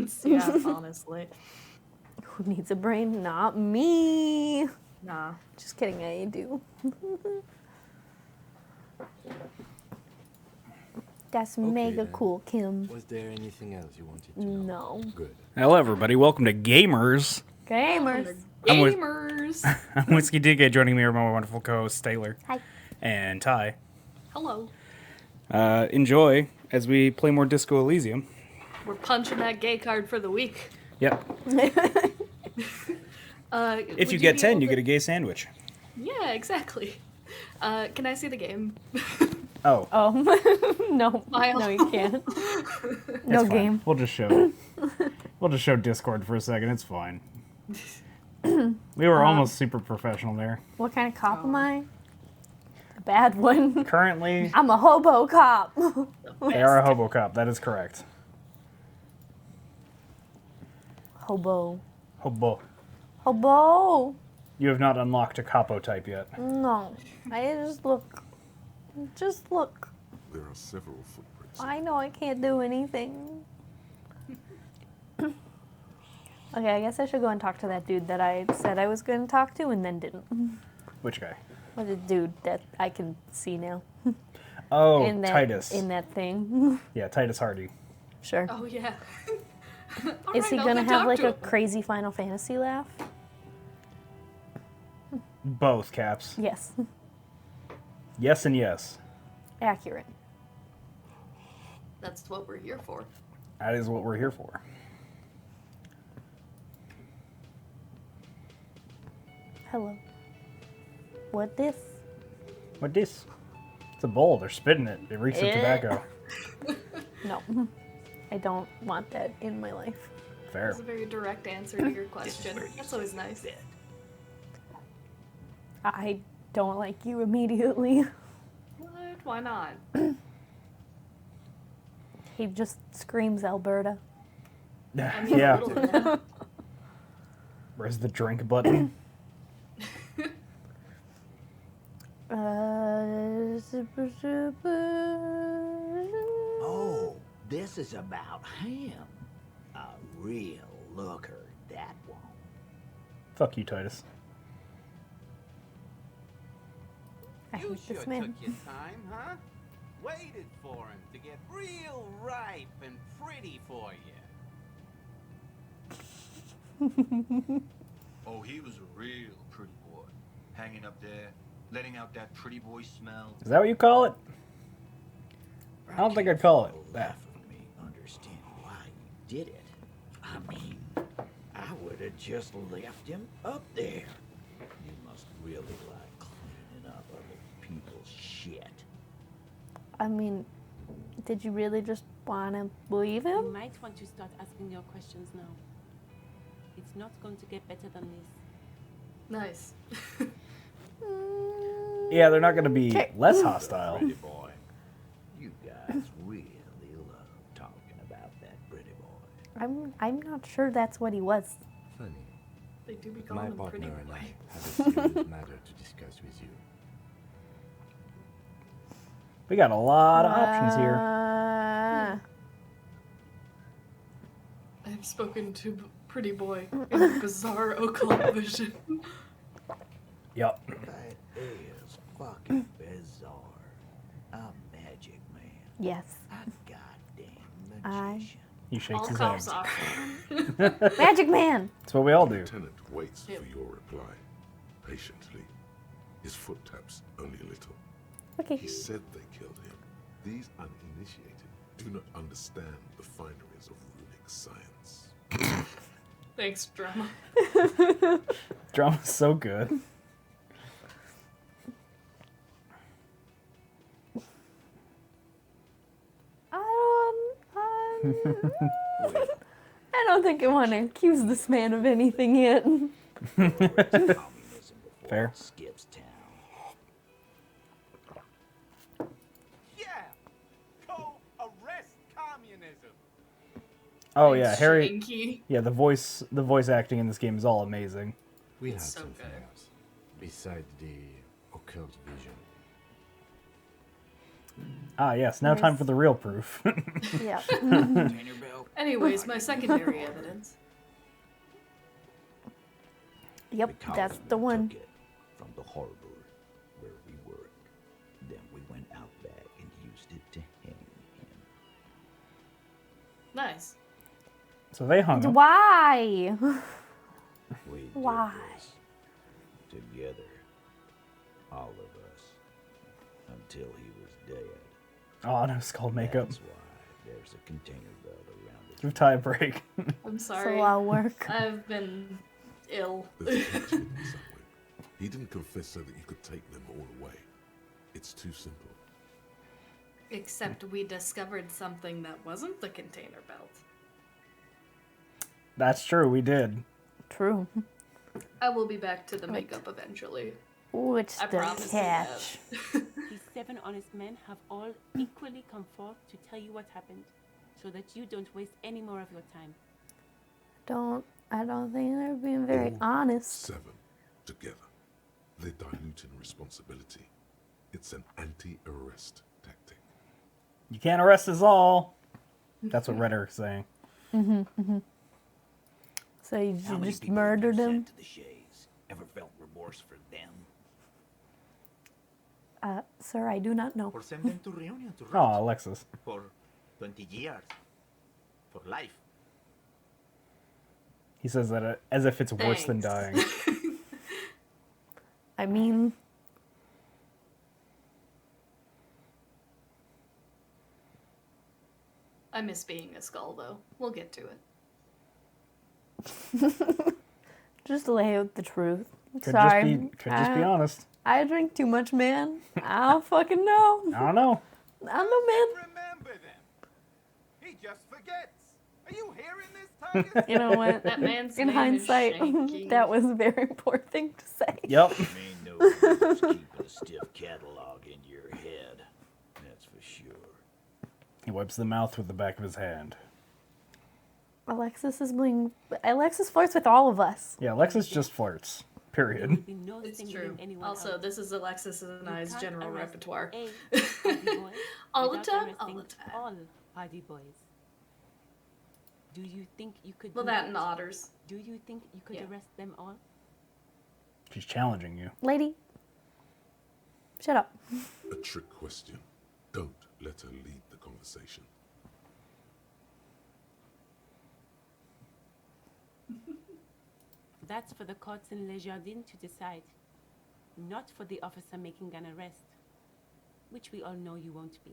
brains. Yeah, honestly. Who needs a brain? Not me. Nah. Just kidding, I do. That's mega then. cool, Kim. Was there anything else you wanted to know? No. Good. Hello, everybody. Welcome to Gamers. Gamers. I'm with- Gamers. I'm Whiskey DK. Joining me are my wonderful co-hosts Taylor Hi. and Ty. Hello. Enjoy as we play more Disco Elysium. We're punching that gay card for the week. Yep. If you get 10, you get a gay sandwich. Yeah, exactly. Can I see the game? Oh. Oh, no. Smile. No, you can't. No It's fine. game. We'll just show. We'll just show Discord for a second. It's fine. We were almost super professional there. What kind of cop am I? A bad one. Currently, I'm a hobo cop. they are a hobo cop. That is correct. Hobo. Hobo. Hobo. You have not unlocked a capo type yet. No. I just look. Just look. There are several footprints. I know I can't do anything. Okay, I guess I should go and talk to that dude that I said I was going to talk to and then didn't. Which guy? What a dude that I can see now. Oh, in that, Titus. In that thing. Yeah, Titus Hardy. Sure. Oh, yeah. Is he going to have like a crazy Final Fantasy laugh? Both, Caps. Yes. Yes and yes. Accurate. That's what we're here for. That is what we're here for. Hello. What this? What this? It's a bowl. They're spitting it. It reeks of tobacco. No. I don't want that in my life. Fair. That's a very direct answer to your question. That's always nice. I don't like you immediately. What? Why not? He just screams Alberta. I mean, a Yeah. little bit. Where's the drink button? Oh, this is about him. A real looker, that one. Fuck you, Titus. I You hate sure this man. took your time, huh? Waited for him to get real ripe and pretty for you. Oh, he was a real pretty boy. Hanging up there, letting out that pretty boy smell. Is that what you call it? I don't think I'd call it that. Laugh at me, understand why you did it. I mean, I would have just left him up there. You must really like cleaning up other people's shit. I mean, did you really just want to believe You him? might want to start asking your questions now. It's not going to get better than this. Nice. Yeah, they're not going to be Okay. less hostile. Pretty boy. You guys really love talking about that pretty boy. I'm not sure that's what he was. Funny. They do be My calling him pretty partner and boy. I have a serious matter to discuss with you. We got a lot of options here. I've spoken to Pretty Boy in a bizarre occult vision. Yep. That is fucking bizarre. A magic man. Yes. A goddamn magician. He shakes All his cops head. are. Magic Man! That's what we all do. Lieutenant waits for your reply, patiently. His foot taps only a little. Okay. He said they killed him. These uninitiated do not understand the fineries of runic science. Thanks, drama. Drama's so good. I don't think I want to accuse this man of anything yet. Fair. Skips town. Yeah! Go arrest communism! Oh yeah, Harry. Shanky. Yeah, the voice acting in this game is all amazing. We have It's so something good. else besides the occult vision. Ah, yes. Now time for the real proof. Yeah. Container belt? Anyways, my secondary evidence. Yep, The that's cowardly the one. took it from the harbor where we worked. Then we went out back and used it to hang him. Nice. So they hung him. Why? We Why? did this together, all of us, until he was dead. Oh, no skull makeup. That's why there's a container belt around it. Give Ty a break. I'm It's a sorry. lot of work. I've been ill. There's a catch hidden somewhere. He didn't confess so that you could take them all away. It's too simple. Except we discovered something that wasn't the container belt. That's true, we did. True. I will be back to the makeup eventually. What's I the promise you catch? These 7 honest men have all equally come forth to tell you what happened, so that you don't waste any more of your time. I don't think they're being very All honest. 7 together. They're diluting responsibility. It's an anti-arrest tactic. You can't arrest us all. That's what Redder is saying. So you How many just people have you murdered him? sent to the Shays? Ever felt remorse for them? Sir, I do not know. Or send them to Reunion to Oh, rot Alexis. for 20 years. For life. He says that as if it's worse than dying. Thanks. I mean, I miss being a skull though. We'll get to it. just lay out the truth. Could Sorry. just be honest. I drink too much, man. I don't fucking know. I don't know. I don't know, man. Remember them. He just forgets. Are you hearing this, Titus? You know what? That man's In name hindsight, is Shanky. that was a very poor thing to say. Yep. Ain't no use keeping a stiff catalog in your head. That's for sure. He wipes the mouth with the back of his hand. Alexis flirts with all of us. Yeah, Alexis just flirts. There will Period. be no It's singling true. anyone Also, out. this is Alexis and You I's can't general arrest repertoire. a party boy All the without time? All arresting the time. all party boys. Do you think you could Well, do that and otters. Do you think you could Yeah. arrest them all? She's challenging you. Lady, shut up. A trick question. Don't let her lead the conversation. That's for the courts in Les Jardins to decide, not for the officer making an arrest, which we all know you won't be.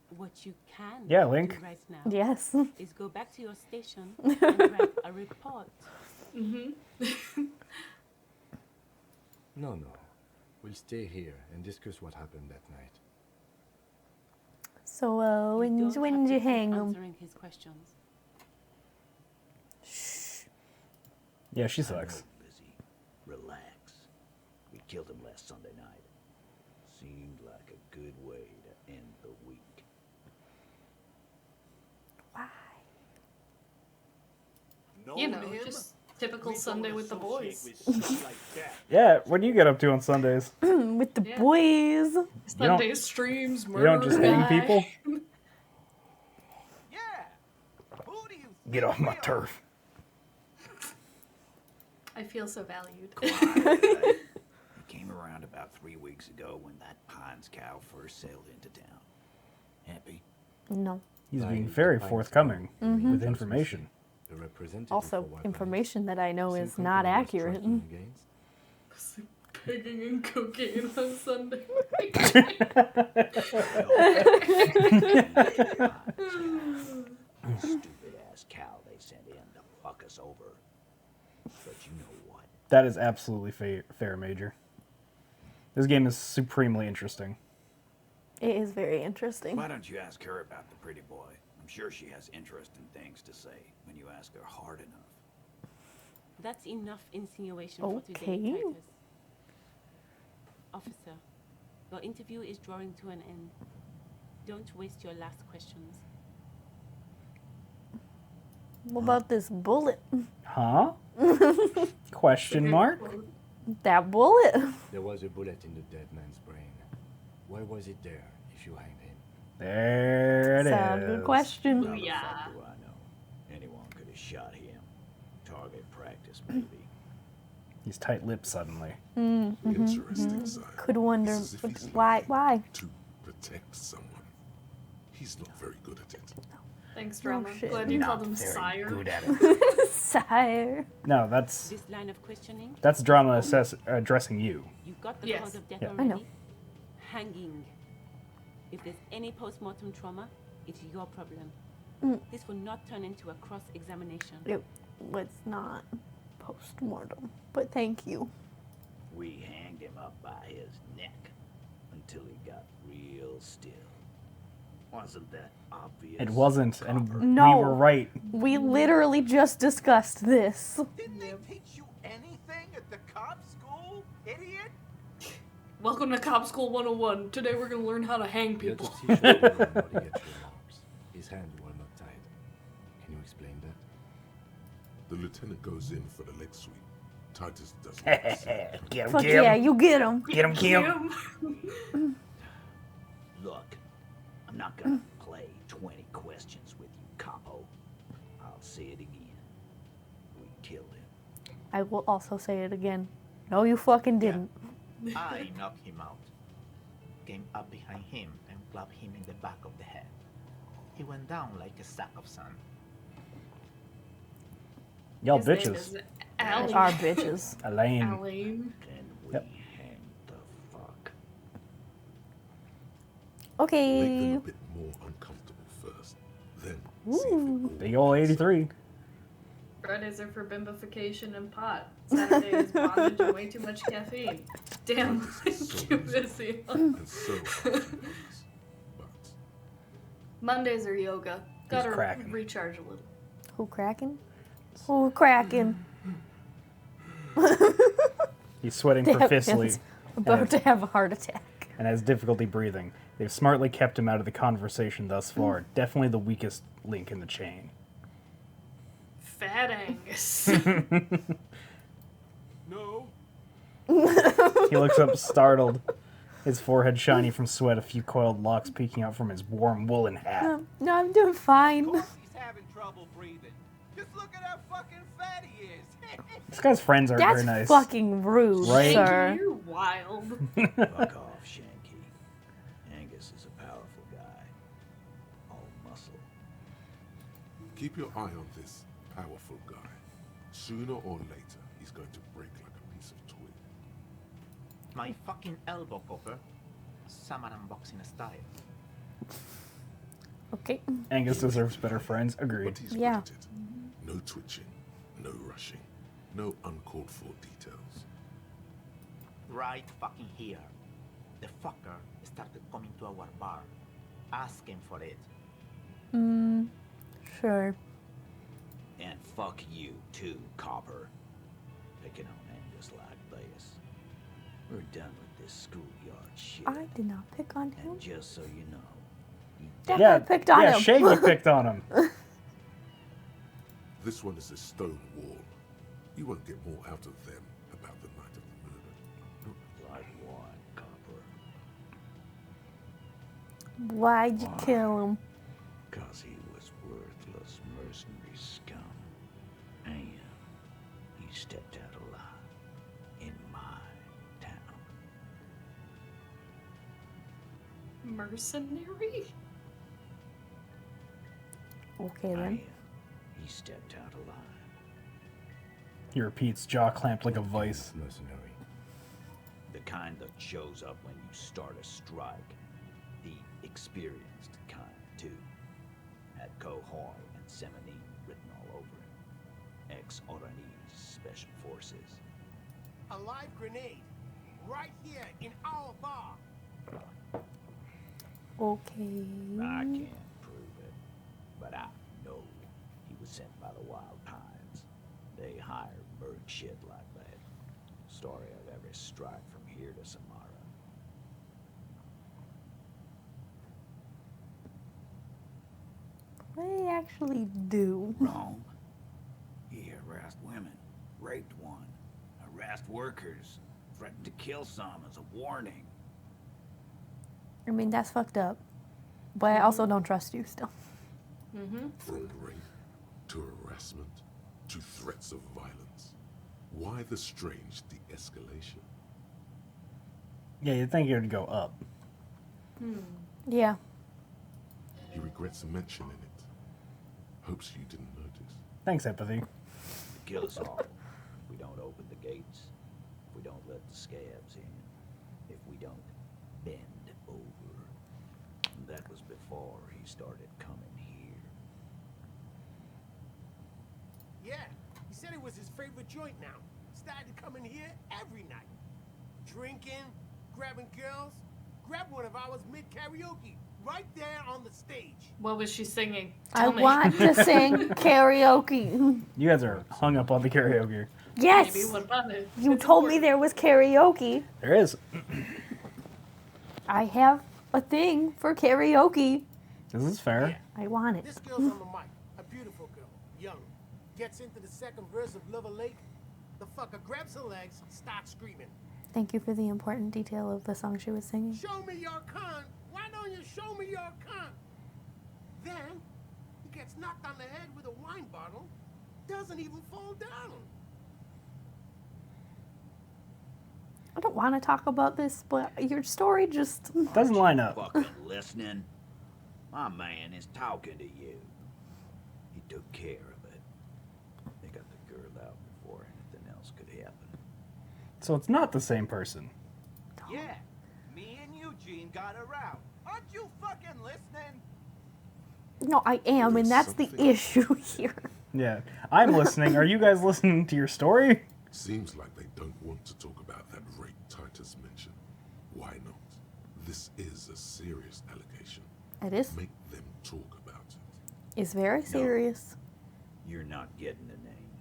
What you can Yeah, Link. do right now Yes. is go back to your station and write a report. No. We'll stay here and discuss what happened that night. So, You when don't did have you to hang keep him? answering his questions. Yeah, she I know, sucks. Lizzie. Relax. We killed him last Sunday night. Seemed like a good way to end the week. Why? You know, just typical Sunday with the boys. Yeah, what do you get up to on Sundays? With the Yeah. boys. Sunday streams, You don't just hang murder guy. people? Yeah. Who do you Get off my think we are? turf. I feel so valued. Quiet. He came around about 3 weeks ago when that Pines cow first sailed into town. Happy? No. He's Like being the very Pines forthcoming Company with was information. missing. The representative Also, for White information that I know Pines, is same not company was accurate. striking against. Pigging and cocaine on Sunday. Stupid ass cow they sent in to fuck us over. But you know what? That is absolutely fair, Major. This game is supremely interesting. It is very interesting. Why don't you ask her about the pretty boy? I'm sure she has interesting things to say when you ask her hard enough. That's enough insinuation for today, Okay. Titus. Officer, your interview is drawing to an end. Don't waste your last questions. What about this bullet? Huh? Question mark? That bullet? There was a bullet in the dead man's brain. Why was it there if you hanged him? There it is. Sound good question. How the Yeah. fuck do I know? Anyone could have shot him. Target practice, maybe. He's tight-lipped suddenly. Interesting, sire. Could wonder It's as if he's why. looking Why? to protect someone. He's not very good at it. Thanks, Drama. shit. Glad you Not called him very sire. good at it. Sire. No, that's This line of questioning, drama addressing you. you got the Yes. cause of death Yeah. already. I know. Hanging. If there's any post-mortem trauma, it's your problem. Mm. This will not turn into a cross-examination. It was not post-mortem, but thank you. We hanged him up by his neck until he got real still. Wasn't that obvious? It wasn't, and No. we were right. We literally just discussed this. Didn't they teach you anything at the cop school, idiot? Welcome to Cop School 101. Today we're gonna learn how to hang The people. autopsy showed him body at your arms. His hands were not tied. Can you explain that? The lieutenant goes in for the leg sweep. Titus doesn't. listen. Get him, Fuck Kim. yeah, you get him. Get him, Kim. Look, I'm not gonna play 20 questions with you, capo. I'll say it again. We killed him. I will also say it again. No, you fucking didn't. I knocked him out. Came up behind him and clapped him in the back of the head. He went down like a sack of sand. Y'all His name bitches. is Allie. Our bitches. Elaine. Allie. Then we Yep. hanged the fuck. Make them Okay. a bit more uncomfortable first. Then see if it all Big ol' 83. Fridays are for bimbification and pot. Saturday is bondage and way too much caffeine. Damn, too busy. and so are humans. But Mondays are yoga. Gotta cracking? recharge a little. Who cracking? Who cracking? He's sweating Damn, profusely Dan's about to have a heart attack. and has difficulty breathing. They've smartly kept him out of the conversation thus far. Definitely the weakest link in the chain. Fat Angus. No. He looks up startled, his forehead shiny from sweat, a few coiled locks peeking out from his warm woolen hat. No, I'm doing fine. Of course he's having trouble breathing. Just look at how fucking fat he is. This guy's friends aren't That's very nice. fucking rude, Right? sir. You're wild. fuck off, Shanky. Angus is a powerful guy. All muscle. keep your eye on this powerful guy. Sooner or later, he's going to break like a piece of twig. My fucking elbow, Copper. Someone unboxing a style. Okay. Angus deserves better friends. Agreed. But he's Yeah. good at it. No twitching, no rushing, no uncalled for details. Right fucking here. The fucker started coming to our bar, asking for it. Sure. And fuck you too, Copper. Picking on Angus like this. We're done with this schoolyard shit. I did not pick on him. And just so you know, he That Yeah, guy picked on yeah, him. Shaggy picked on him. This one is a stone wall. You won't get more out of them about the night of the murder. like what, Copper? Why'd you Why? kill him? 'Cause he was worthless mercenary scum. And he stepped out alive in my town. Mercenary? Okay then. And he stepped out alive. He repeats, jaw clamped like a vice. Mercenary. The kind that shows up when you start a strike. The experienced kind, too. Had Cohoy and Seminine written all over him. Ex-Oranese Special Forces. A live grenade. Right here in our bar. Okay. I can't prove it, but I know he was sent by the Wild Pines. They hire bird shit like that. Story of every strike from here to Samara. They actually do. Wrong. He harassed women, raped one, harassed workers, threatened to kill some as a warning. I mean, that's fucked up. But I also don't trust you still. Mm-hmm. From rape to harassment to threats of violence. Why the strange de-escalation? Yeah, you'd think it would go up. Yeah. He regrets mentioning it. Hopes you didn't notice. Thanks, empathy. Kill us all. If we don't open the gates, if we don't let the scabs in, if we don't bend over. And that was before he started coming here. Yeah, he said it was his favorite joint now. Started to come in here every night. Drinking, grabbing girls. Grab one of ours mid-karaoke, right there on the stage. What was she singing? I Tell me. want to sing karaoke. You guys are hung up on the karaoke. Yes! Maybe, what about it? You It's told me important. there was karaoke. There is. I have a thing for karaoke. This is fair. I want it. This girl's on the mic, a beautiful girl, young. Gets into the second verse of Lover Lake. The fucker grabs her legs, starts screaming. Thank you for the important detail of the song she was singing. Show me your cunt. Why don't you show me your cunt? Then, he gets knocked on the head with a wine bottle. Doesn't even fall down. I don't want to talk about this, but your story just... Doesn't line up. Fucking listening. My man is talking to you. He took care of it. They got the girl out before anything else could happen. So it's not the same person. Yeah, me and Eugene got her out. Aren't you fucking listening? No, I am, and that's the issue here. Yeah. I'm listening. Are you guys listening to your story? Seems like they don't want to talk about that rape Titus mentioned. Why not? This is a serious allegation. It is. Make them talk about it. It's very serious. You're not getting the name.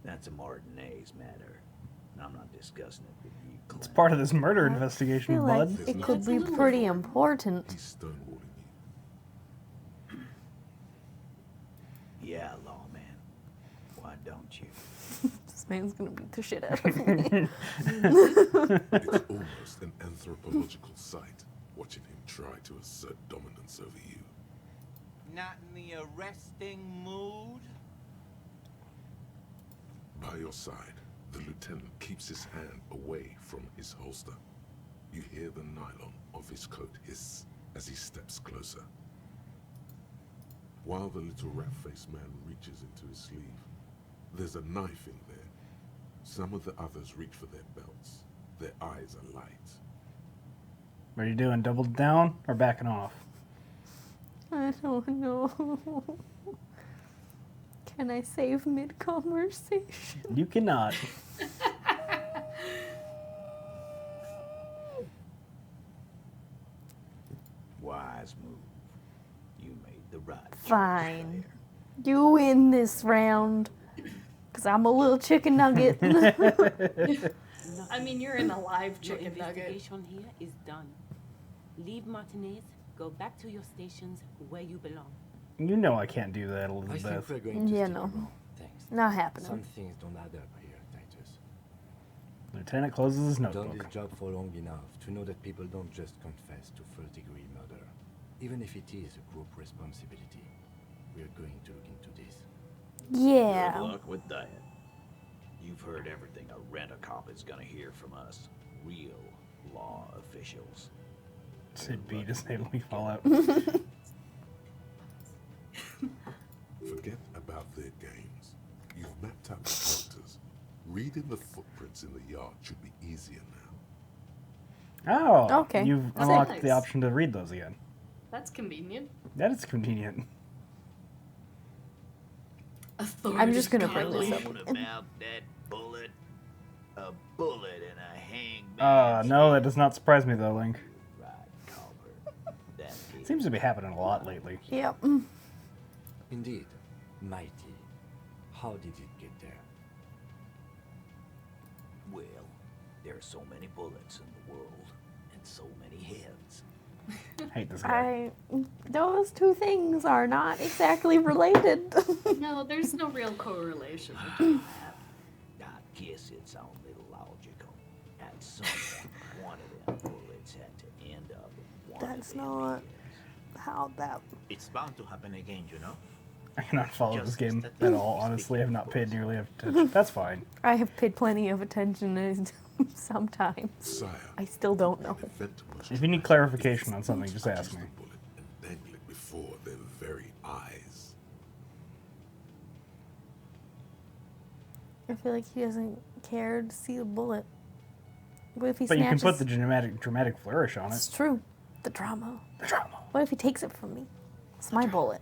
That's a Martinez matter. And I'm not discussing it with you, Clint. It's part of this murder I investigation, feel like bud. it could be pretty important. He's stonewalling you. Yeah, lawman. Why don't you? This man's gonna beat the shit out of me. It's almost an anthropological sight, watching him try to assert dominance over you. Not in the arresting mood? By your side, the lieutenant keeps his hand away from his holster. You hear the nylon of his coat hiss as he steps closer. While the little rat-faced man reaches into his sleeve, there's a knife in there. Some of the others reach for their belts. Their eyes are light. What are you doing? Double down or backing off? I don't know. Can I save mid-conversation? You cannot. Wise move. You made the right choice Fine. there. You win this round. Because I'm a little chicken nugget. I mean, you're in a live Your chicken nugget. investigation here is done. Leave Martinez, go back to your stations where you belong. You know I can't do that, I think Elizabeth. we're going to Yeah, stick no. around. Thanks. Not happening. Some things don't add up here, Titus. Lieutenant closes his I've done notebook. this job for long enough to know that people don't just confess to first-degree murder. Even if it is a group responsibility, we're going to look into this. Yeah. Good luck with that. You've heard everything a rent-a-cop is gonna hear from us. Real law officials. Sid B disable me Fallout. Forget about their games. You've mapped out the characters. Reading the footprints in the yard should be easier now. Oh, Okay. You've That's unlocked nice. the option to read those again. That's convenient. That is convenient. I'm just gonna bring Authority this up. What about that bullet? A bullet in a hangman. No, that does not surprise me though, Link. Right, Culver. That is Seems to be happening a lot lately. Yep. Indeed, mighty. How did it get there? well. There are so many bullets in the world, and so many heads. I hate this guy. Those two things are not exactly related. No, there's no real correlation between I guess it's only logical. At some point, one of them bullets had to end up in That's not how that. It's bound to happen again, you know? I cannot follow this Just game that at we all. speak Honestly, I've not paid before. nearly enough attention. That's fine. I have paid plenty of attention and sometimes. Sire, I still don't know. an event was If you need dramatic. clarification on something, just Use ask me. the bullet and dangle it before their very eyes. I feel like he doesn't care to see the bullet. What if he But you can snatches? put the dramatic flourish on It's it. true. The drama. The drama. What if he takes it from me? It's my bullet.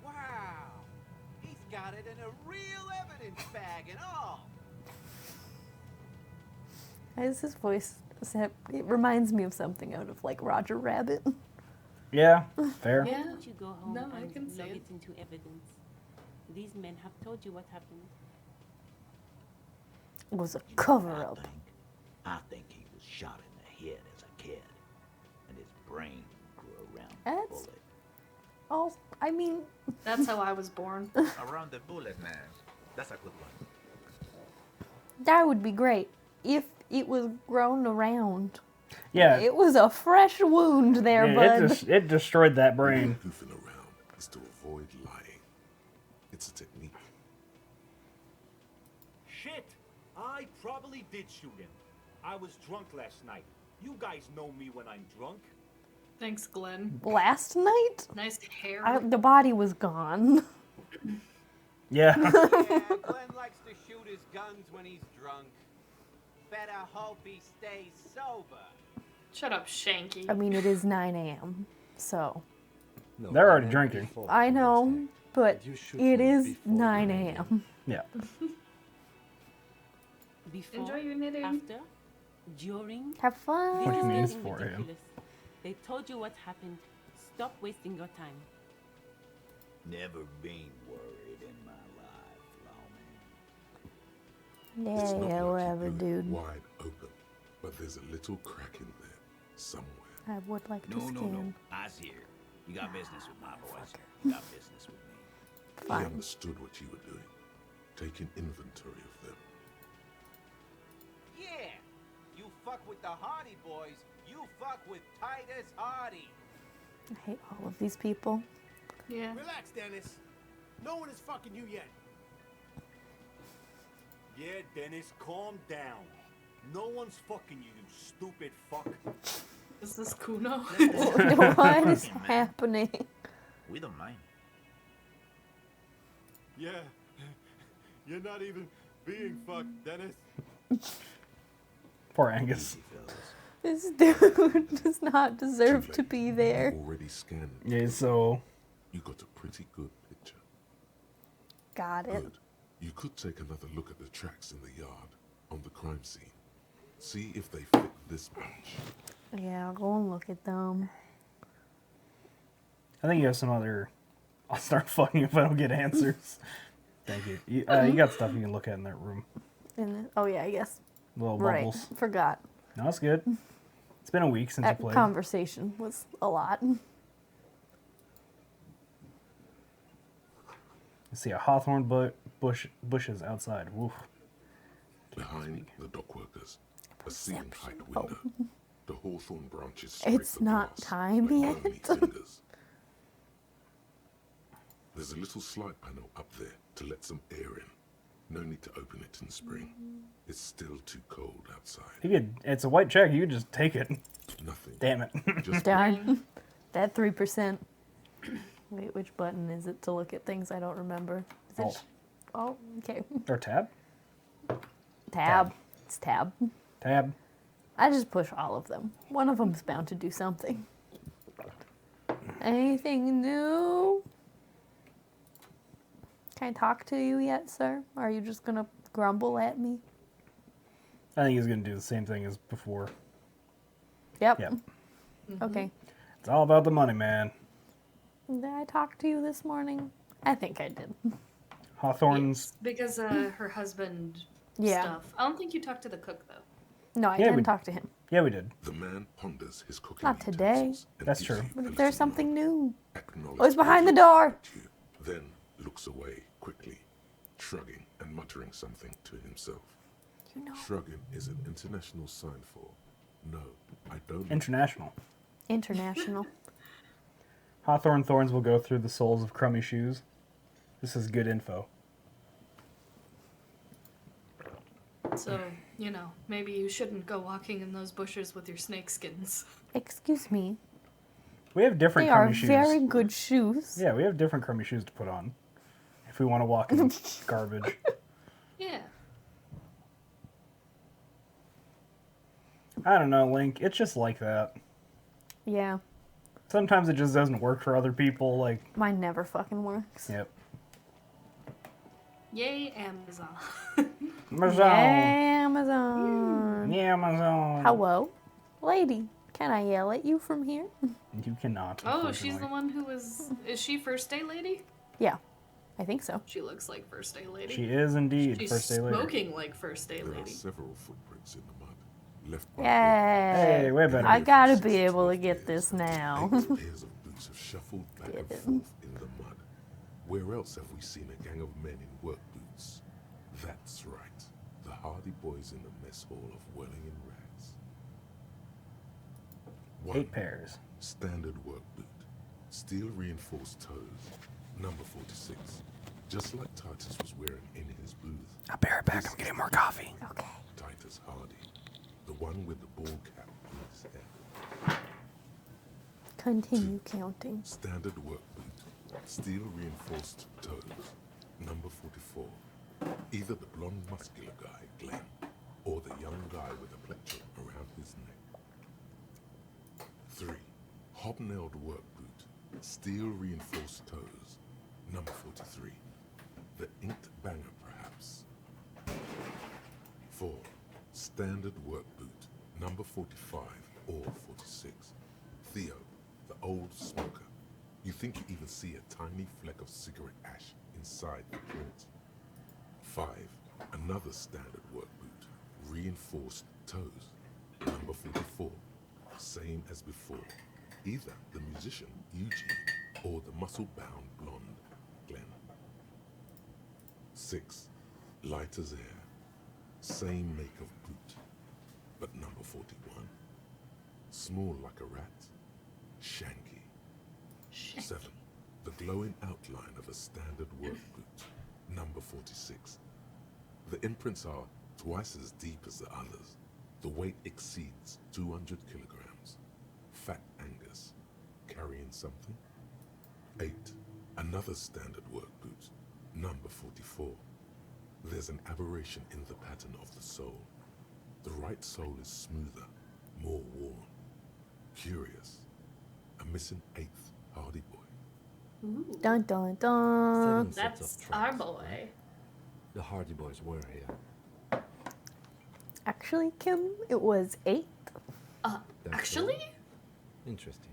Wow. He's got it in a real evidence bag and all. Why is his voice? It reminds me of something out of like Roger Rabbit. Yeah, fair. Yeah. Why don't you go home No, I and can see log it. it into evidence? These men have told you what happened. It was a You know cover what up. I think he was shot in the head as a kid, and his brain grew around the That's- bullet. Oh, I mean, That's how I was born. Around the bullet, man. That's a good one. that would be great if it was grown around. Yeah, It was a fresh wound there, bud. it destroyed that brain. Goofing around is to avoid lying. It's a technique. Shit! I probably did shoot him. I was drunk last night. You guys know me when I'm drunk. Thanks, Glenn. Last night, Nice hair. the body was gone. Yeah. Yeah, Glenn likes to shoot his guns when he's drunk. Better hope he stays sober. Shut up, Shanky. I mean, it is 9 a.m. So No, They're the already man drinking. before I the know, mistake. but You shoot it him is before 9 you hang him. a.m. Yeah. Before, Enjoy your knitting. after, during. Have This fun. What is do you mean getting for him? ridiculous. They told you what happened. Stop wasting your time. Never been worried in my life, lawman. It's Yeah, not yeah, like whatever, you blew it dude. wide open, but there's a little crack in there somewhere. I would like to No, no, no. scan. I's here. You got business with my boys. You got business with me. He Fine. understood what you were doing, taking inventory of them. Yeah. You fuck with the Hardy boys, you fuck with Titus Hardy. I hate all of these people. Yeah. Relax, Dennis. No one is fucking you yet. Yeah, Dennis, calm down. No one's fucking you, you stupid fuck. Is this Kuno? What is happening? We don't mind. Yeah, you're not even being fucked, Dennis. Poor Angus. Easy, fellas. This dude does not deserve Too to late. be there. Already scanned. Yeah, so You got a pretty good picture. Got it. Good. You could take another look at the tracks in the yard on the crime scene. See if they fit this bunch. Yeah, I'll go and look at them. I think you have some other. I'll start fucking if I don't get answers. Thank you. You got stuff you can look at in that room. Oh yeah, I guess. Little Right. bubbles. Forgot. No, that's good. It's been a week since you That played. conversation was a lot. I see a hawthorn bushes outside. Woof. Behind the dock workers, a ceiling height Oh. window. The hawthorn branches scrape It's the not glass time like yet. bony fingers. There's a little slide panel up there to let some air in. No need to open it in spring. It's still too cold outside. You could. It's a white check. You could just take it. Nothing. Damn it. Just Darn. That 3%. Wait, which button is it to look at things I don't remember? Is it Alt. Oh, okay. Or tab. Tab. It's tab. Tab. I just push all of them. One of them's bound to do something. Anything new? Can I talk to you yet, sir? Or are you just gonna grumble at me? I think he's gonna do the same thing as before. Yep. Yep. Okay. It's all about the money, man. Did I talk to you this morning? I think I did. Hawthorne's. Because her husband Yeah. stuff. I don't think you talked to the cook, though. No, I Yeah, didn't we- talk to him. Yeah, we did. the man ponders his cooking Not today. utensils and That's gives true. you But a if there's little something nod. new. Acknowledge Oh, it's behind the that door. at you, then looks away quickly, shrugging and muttering something to himself. You know. Shrugging is an international sign for No, I don't. International. International. Hawthorne thorns will go through the soles of crummy shoes. This is good info. So, you know, maybe you shouldn't go walking in those bushes with your snakeskins. Excuse me. We have different They are crummy shoes. very good shoes. Yeah, we have different crummy shoes to put on. If we want to walk in garbage. Yeah. I don't know, Link. It's just like that. Yeah. Sometimes it just doesn't work for other people. Like, Mine never fucking works. yep. Yay, Amazon. Amazon. Amazon. Yeah, Amazon. Hello? Lady, can I yell at you from here? You cannot. Oh, she's the unfortunately. one who was... Is she First Day Lady? Yeah, I think so. She looks like First Day Lady. She is indeed She's First Day Lady. smoking like First Day There are Lady. several footprints in the mud left by Yay. Hey, way better. I gotta be able to get this now. 8 pairs of boots have shuffled back and forth in the mud. Where else have we seen a gang of men in work boots? That's right, the Hardy Boys in the mess hall of Welling in Rags. 8 pairs. Standard work boot, steel reinforced toes, number 46, just like Titus was wearing in his booth. I'll be right back. I'm getting more coffee. Okay. Titus Hardy, the one with the ball cap on his head. Continue counting. Standard work boot, steel reinforced toes, number 44. Either the blonde muscular guy, Glenn, or the young guy with a plectrum around his neck. 3. Hobnailed work boot, steel reinforced toes, number 43. The inked banger, perhaps. 4. Standard work boot, number 45 or 46. Theo, the old smoker. You think you even see a tiny fleck of cigarette ash inside the print. 5. Another standard work boot, reinforced toes, number 44. Same as before. Either the musician, Eugene, or the muscle-bound blonde, Glenn. 6. Light as air. Same make of boot, but number 41. Small like a rat, Shanky. 7. The glowing outline of a standard work boot, number 46. The imprints are twice as deep as the others. The weight exceeds 200 kilograms. Fat Angus, carrying something. 8. Another standard work boot, number 44. There's an aberration in the pattern of the sole. The right sole is smoother, more worn. Curious. A missing 8th Hardy Boy. Ooh. Dun dun dun. 7 sets That's of our tracks. boy. The Hardy Boys were here. Actually, Kim, it was 8. That's Actually? all? Interesting.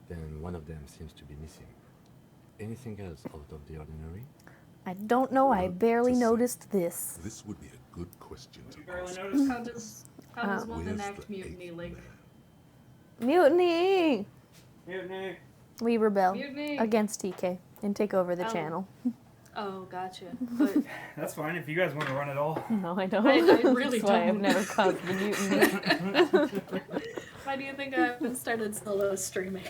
Then one of them seems to be missing. Anything else out of the ordinary? I don't know. I Note barely to self. noticed this. This would be a good question to barely ask. noticed? How does one Where's enact the mutiny, 8th Link? man? Mutiny! Mutiny. We rebel Mutiny! against TK and take over the Oh. channel. Oh, gotcha. But That's fine if you guys want to run it all. No, I don't. I really That's why I've don't. never caused the mutiny. why do you think I haven't started solo streaming?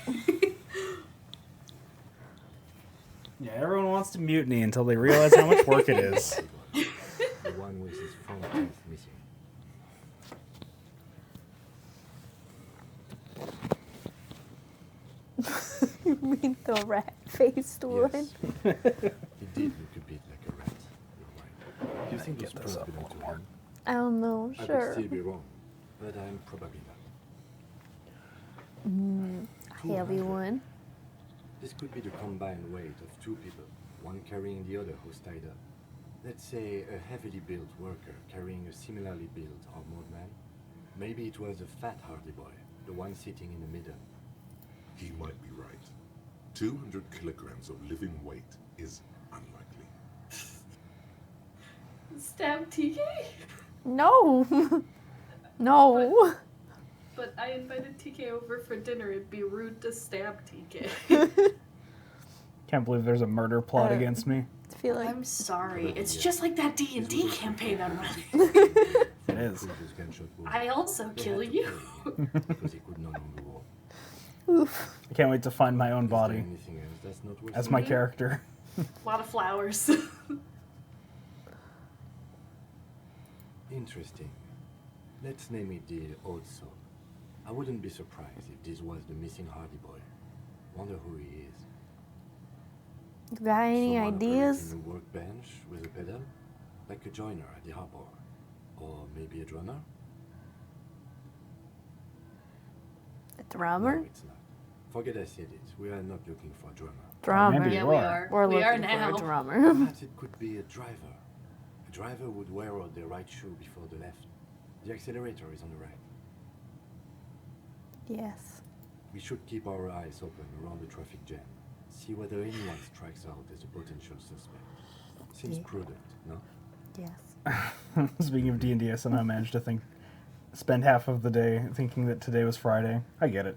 Yeah, everyone wants to mutiny until they realize how much work it is. The one with his front teeth missing. You mean the rat-faced one? Yes. He did look a bit like a rat. You're right. Do you think those Get this pearls up belong a to little him? I don't know. I could Sure. still be wrong, but I'm probably not. Heavy 200. one. This could be the combined weight of 2 people, one carrying the other who's tied up. Let's say a heavily built worker carrying a similarly built armored man. Maybe it was a fat Hardy Boy, the one sitting in the middle. He might be right. 200 kilograms of living weight is unlikely. Stab TK? No. No. But I invited TK over for dinner. It'd be rude to stab TK. Can't believe there's a murder plot Uh, against me. I feel like I'm sorry. Probably, It's yeah. just like that D&D This was a campaign I'm different running. For it is. Previous gunshot wound. I also They kill had to you. kill him because he could no longer walk. Oof. I can't wait to find my own Is there body anything else that's not worth as my saying? character. A lot of flowers. Interesting. Let's name it the Old Soul. I wouldn't be surprised if this was the missing Hardy boy. Wonder who he is. You got any Someone ideas? operating a workbench with a pedal? Like a joiner at the harbor. Or maybe a drummer? A drummer? No, it's not. Forget I said it. We are not looking for a drummer. Drummer. maybe yeah, you we are. are. We're we are looking now. for a drummer. Perhaps it could be a driver. A driver would wear out the right shoe before the left. The accelerator is on the right. Yes. We should keep our eyes open around the traffic jam. See whether anyone strikes out as a potential suspect. Seems Yeah. prudent, no? Yes. Speaking of D&D, I somehow managed to spend half of the day thinking that today was Friday. I get it.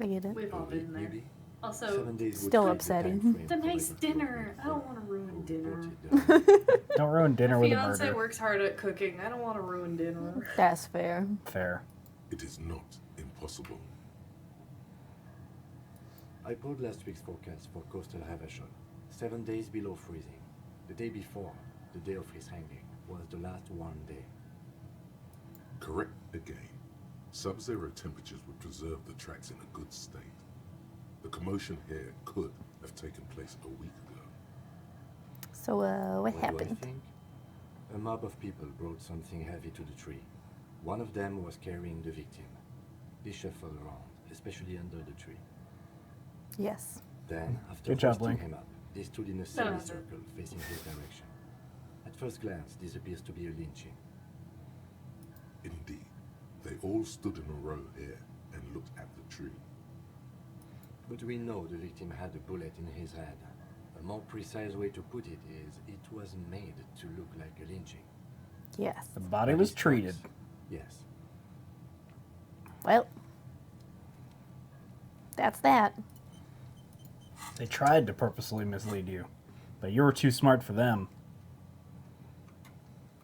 I get it. We've all been there. Maybe. Also, 7 days would Still fit the upsetting. time frame it's a for nice like dinner. I don't group want to ruin who dinner. reported, Don't ruin dinner My with a fiance murder. works hard at cooking. I don't want to ruin dinner. That's fair. Fair. It is not impossible. I pulled last week's forecast for coastal Havashon. 7 days below freezing. The day before, the day of his hanging, was the last warm day. Correct again. Sub-zero temperatures would preserve the tracks in a good state. The commotion here could have taken place a week ago. So, what Do I happened? think? A mob of people brought something heavy to the tree. One of them was carrying the victim. They shuffled around, especially under the tree. Yes. Then, after Good job, hoisting Link. him up, they stood in a semicircle facing his direction. At first glance, this appears to be a lynching. Indeed, they all stood in a row here and looked at the tree. But we know the victim had a bullet in his head. A more precise way to put it is, it was made to look like a lynching. Yes. The body At was least treated. once. Yes. Well, that's that. They tried to purposely mislead you, but you were too smart for them.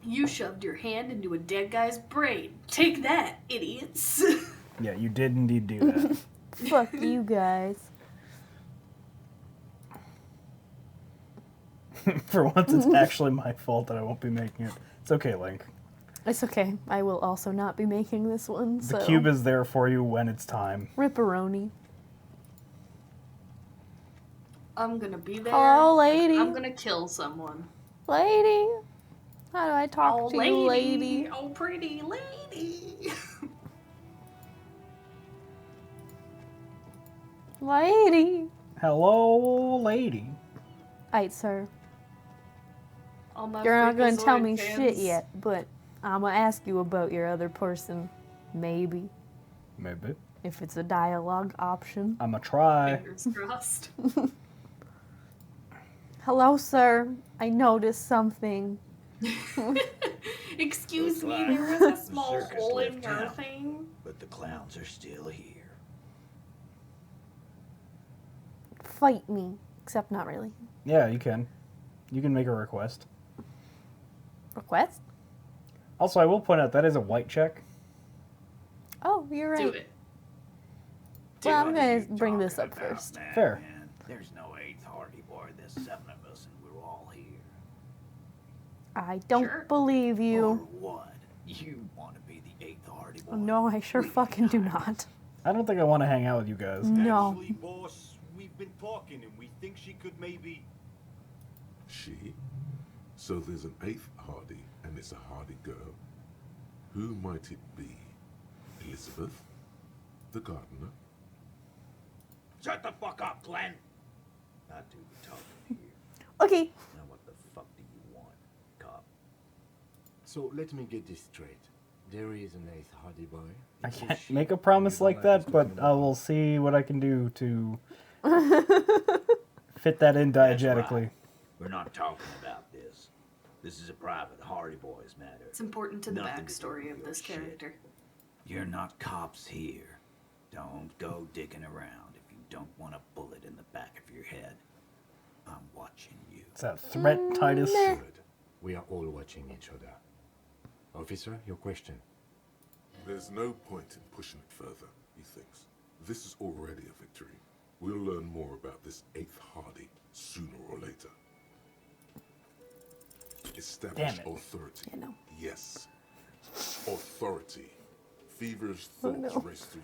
You shoved your hand into a dead guy's brain. Take that, idiots. Yeah, you did indeed do that. Fuck you guys. For once, it's actually my fault that I won't be making it. It's okay, Link. It's okay. I will also not be making this one. The So. cube is there for you when it's time. Ripperoni. I'm gonna be there. Hello, lady. I'm gonna kill someone. Lady. How do I talk to you, lady? Oh, pretty lady. Lady. Hello, lady. Alright, sir. All my You're not gonna tell me Freakazoid shit fans. yet, but I'm gonna ask you about your other person. Maybe. Maybe. If it's a dialogue option. I'ma try. Fingers crossed. Hello, sir. I noticed something. Excuse Looks me, like there was a the small circus hole in left your town. thing. But the clowns are still here. Fight me. Except not really. Yeah, you can. You can make a request. Request? Also, I will point out that is a white check. Oh, you're right. Do it. Well, I'm What gonna are you bring this talking up about, first. man? Fair. Man, there's no eighth Hardy boy. There's 7 of us, and we're all here. I don't Sure. believe Or you. what? You want to be the 8th Hardy boy? No, I sure fucking do not. I don't think I want to hang out with you guys. No. Actually, boss, we've been talking, and we think she could maybe... She? So there's an 8th Hardy, and it's a Hardy girl. Who might it be? Elizabeth? The gardener? Shut the fuck up, Glenn! Not do the talking here. Okay. Now what the fuck do you want, cop? So let me get this straight. There is an 8th Hardy boy. I It's can't she, make a and promise you don't like us that, but talking I about will see what I can do to fit that in diegetically. Right. We're not talking about this. This is a private Hardy Boys matter. It's important to the Nothing to do backstory with of your this shit. character. You're not cops here. Don't go digging around if you don't want a bullet in the back of your head. I'm watching you. It's that threat, Titus. Good. We are all watching each other. Officer, your question. There's no point in pushing it further, he thinks. This is already a victory. We'll learn more about this 8th Hardy sooner or later. Establish authority. I know. Yes. Authority. Feverish thoughts race through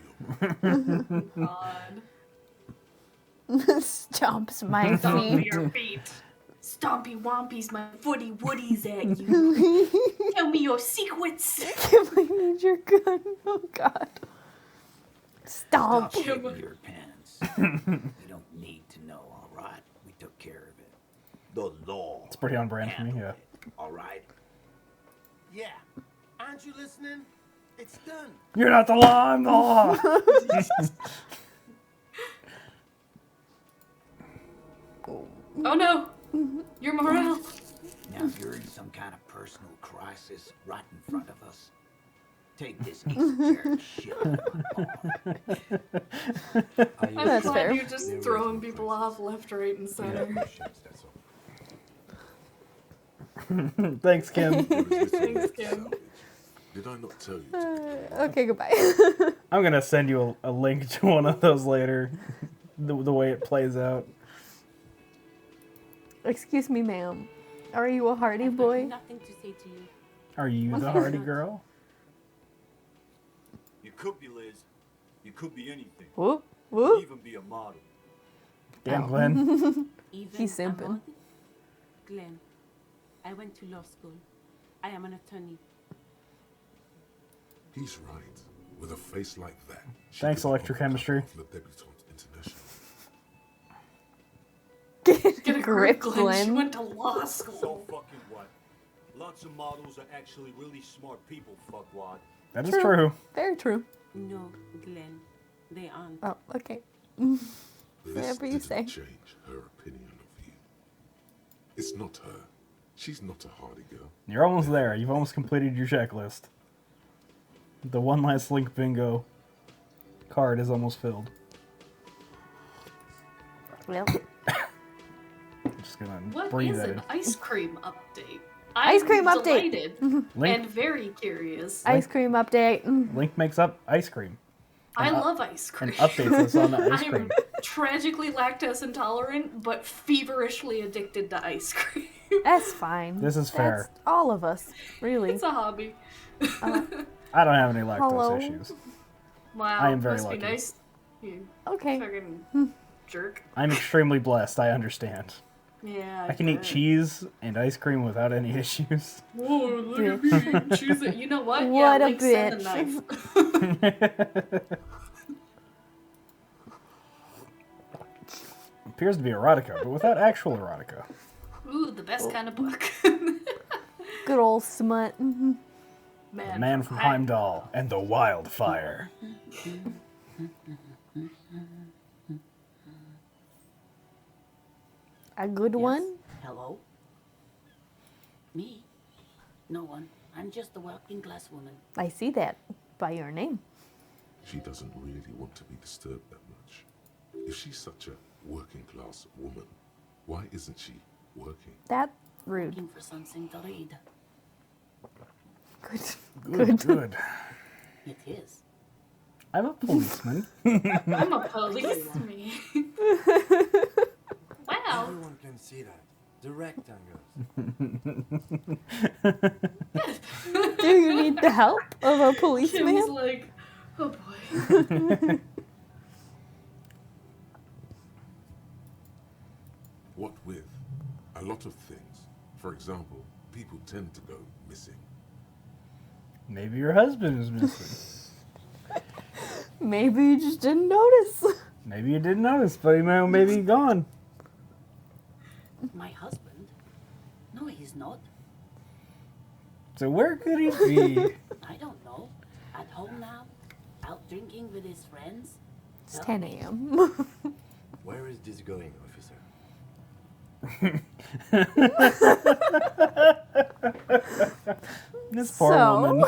your God. Stomps my Stomp feet. your feet. Stompy wompies my footy woodies at you. Tell me your secrets. Give me your gun. Oh God. Stomp. Stop shitting your pants. You don't need to know, all right? We took care of it. The law. It's pretty on brand for me, handled yeah. it, all right? Yeah. Aren't you listening? It's done. You're not the law, I'm the law. Oh no. You're Morel. Now you're in some kind of personal crisis right in front of us. Take this exoteric shit out of my paw. I'm That's glad fair. you're just throwing people off left, right, and center. Thanks, Kim. Thanks, Kim. Did I not tell you? Okay, goodbye. I'm gonna send you a link to one of those later. The way it plays out. Excuse me, ma'am. Are you a Hardy I've got boy? nothing to say to you. Are you the Hardy girl? You could be Liz. You could be anything. Whoop, You whoop. could even be a model. Damn, Oh. Glenn. Even He's a simping. mod? Glenn, I went to law school. I am an attorney. He's right. With a face like that. she Thanks, could become electrochemistry. the Debutante International. Get a grip, Glenn. She went to law school. So fucking what? Lots of models are actually really smart people, fuckwad. That is true. Very true. No, Glenn, they aren't. Oh, okay. This Whatever you didn't say. change her opinion of you. It's not her. She's not a Hardy girl. You're almost there. You've almost completed your checklist. The one last link bingo card is almost filled. Well, I'm just gonna What breathe is that an in. ice cream update? Ice I'm cream update. delighted Link, and very curious. ice cream update. Link makes up ice cream I love ice cream. and updates us on the ice I'm cream. tragically lactose intolerant, but feverishly addicted to ice cream. That's fine. This is fair. That's all of us, really. It's a hobby. I don't have any lactose Hello? issues. Wow, I am very must lucky. be nice. You Okay. fucking jerk. I'm extremely blessed. I understand. Yeah. I can eat bet. cheese and ice cream without any issues. Whoa, look at me. Choose it. You know what? What yeah, a Link, send the bitch. knife. Appears to be erotica, but without actual erotica. Ooh, the best kind of book. Good old smut. The Man from Heimdall and the Wildfire. A good one? Hello? Me? No one. I'm just a working class woman. I see that by your name. She doesn't really want to be disturbed that much. If she's such a working class woman, why isn't she working? That's rude. Looking for something to read. Good. Good. It is. I'm a policeman. I'm a policeman. Wow. Everyone can see that. The rectangles. Do you need the help of a Kim's policeman? like, oh boy. What with? A lot of things. For example, people tend to go missing. Maybe your husband is missing. Maybe you just didn't notice. Maybe you didn't notice, but he may be gone. My husband? No, he's not. So where could he be? I don't know. At home now? Out drinking with his friends? It's Tell 10 me. a.m. Where is this going, officer? This poor So? woman.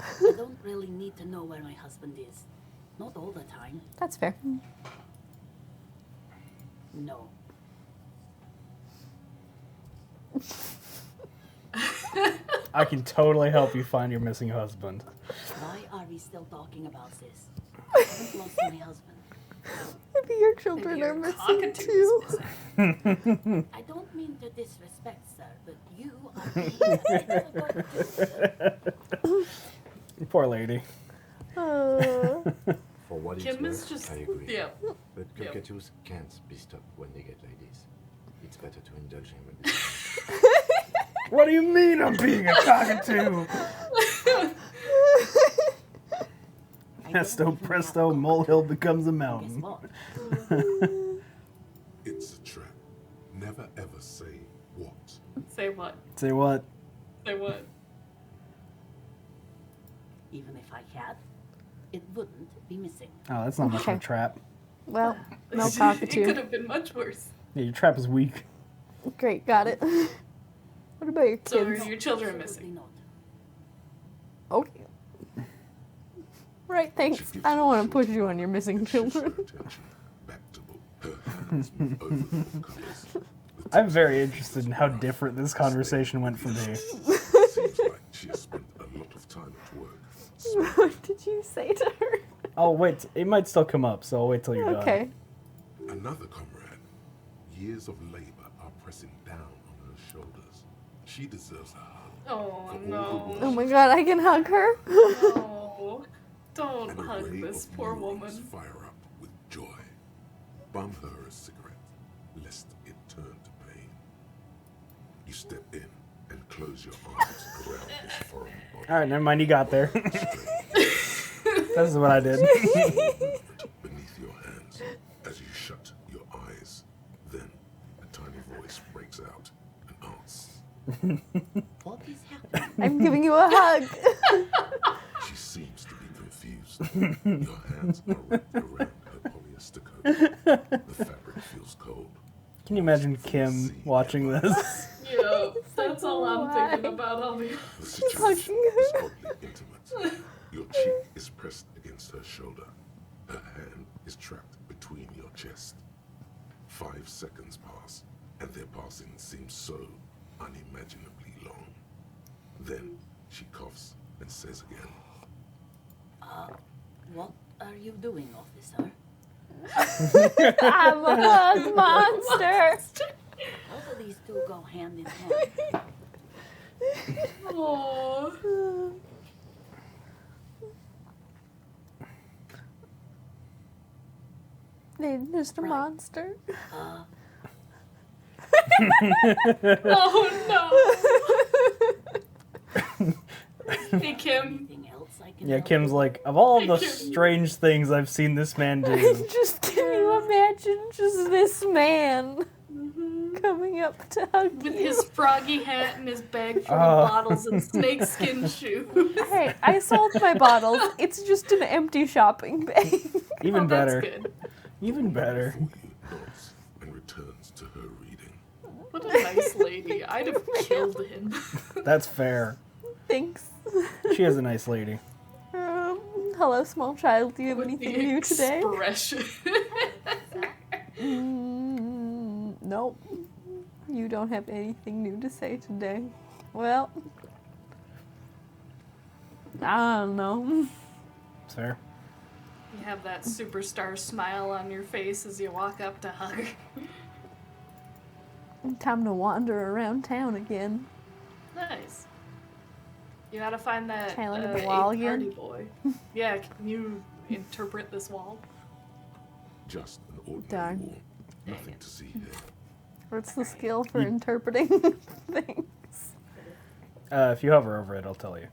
I don't really need to know where my husband is. Not all the time. That's fair. No. I can totally help you find your missing husband. Why are we still talking about this? I haven't lost my husband. Maybe your children Maybe are your missing cockatoo too. is missing. I don't mean to disrespect, sir, but you are being a bit of a cockatoo. Poor lady. For what it's Kim is worth, just I agree. yeah. But Yep. cockatoos can't be stopped when they get like this. It's better to indulge him a bit. What do you mean I'm being a cockatoo? Presto, presto, molehill becomes a mountain. It's a trap. Never ever say what. Say what? Say what? Say what? Even if I had, it wouldn't be missing. Oh, that's not much of a Okay. trap. Well, no It could cockatoo. have been much worse. Yeah, your trap is weak. Great, got it. What about your So kids? are your children Absolutely missing? not. Okay. Right, thanks. I don't want to push you on your missing children. Attention. Back to her hands move over the book covers. The I'm very interested in how different this conversation went for me. seems like she has spent a lot of time at work. What did you say to her? Oh, wait, it might still come up, so I'll wait till you're done. Okay. Another comrade. Years of labor are pressing down on her shoulders. She deserves a hug. Oh For all no. the work Oh my god, I can hug her. No. Don't An hug array this of poor neurons woman. fire up with joy. Bum her a cigarette, lest it turn to pain. You step in and close your arms around his foreign body. Alright, never mind, you got there. This is what I did. Beneath your hands, as you shut your eyes, then a tiny voice breaks out and asks. What is happening? I'm giving you a hug. She seems to be confused. Your hands are wrapped around her polyester coat. The fabric feels cold. Can you imagine Kim watching this? Yeah, that's all I'm thinking about. I'll be The situation is oddly intimate. Your cheek is pressed against her shoulder. Her hand is trapped between your chest. 5 seconds pass, and their passing seems so unimaginably long. Then she coughs and says again, What are you doing, officer? I'm a hug monster. How do these two go hand in hand? Aww. They're just a Right. monster. Oh no. Hey Kim. Anything else I can Yeah, help Kim's you like, of all the strange things I've seen this man do, Just can you imagine just this man coming up to hug With you? his froggy hat and his bag full of bottles and snakeskin shoes. Hey, I sold my bottles. It's just an empty shopping bag. even Oh, better. that's good. Even better. before you nods and returns to her reading. What a nice lady. I'd have killed him. That's fair. Thanks. She is a nice lady. Hello, small child. Do you have With anything the new today? expression. Nope. You don't have anything new to say today. Well, I don't know. It's fair. You have that superstar smile on your face as you walk up to hug. Time to wander around town again. Nice. You gotta find that Can I look at the wall party again? boy. Yeah, can you interpret this wall? Just an ordinary Darn. wall. Nothing to see here. What's the skill for interpreting things? If you hover over it, it'll tell you.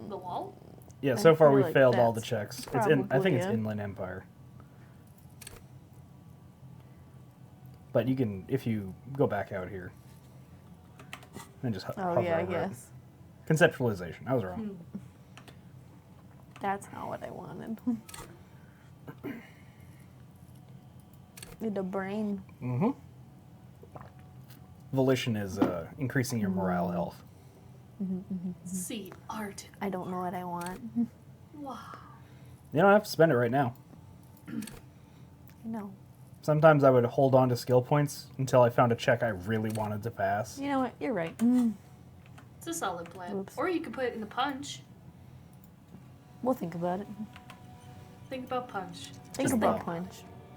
The wall? Yeah, I so far feel we like failed all the that's checks. It's in. I think it's probably it. Inland Empire. But you can, if you go back out here, and just Oh hover yeah, I over it. guess. Conceptualization. I was wrong. That's not what I wanted. Need a brain. Mm-hmm. Volition is increasing your morale health. See art. I don't know what I want. Wow. You don't have to spend it right now. I know. Sometimes I would hold on to skill points until I found a check I really wanted to pass. You know what? You're right. It's a solid plan. Oops. Or you could put it in a punch. We'll think about it. Think about punch. Think Just about think. punch.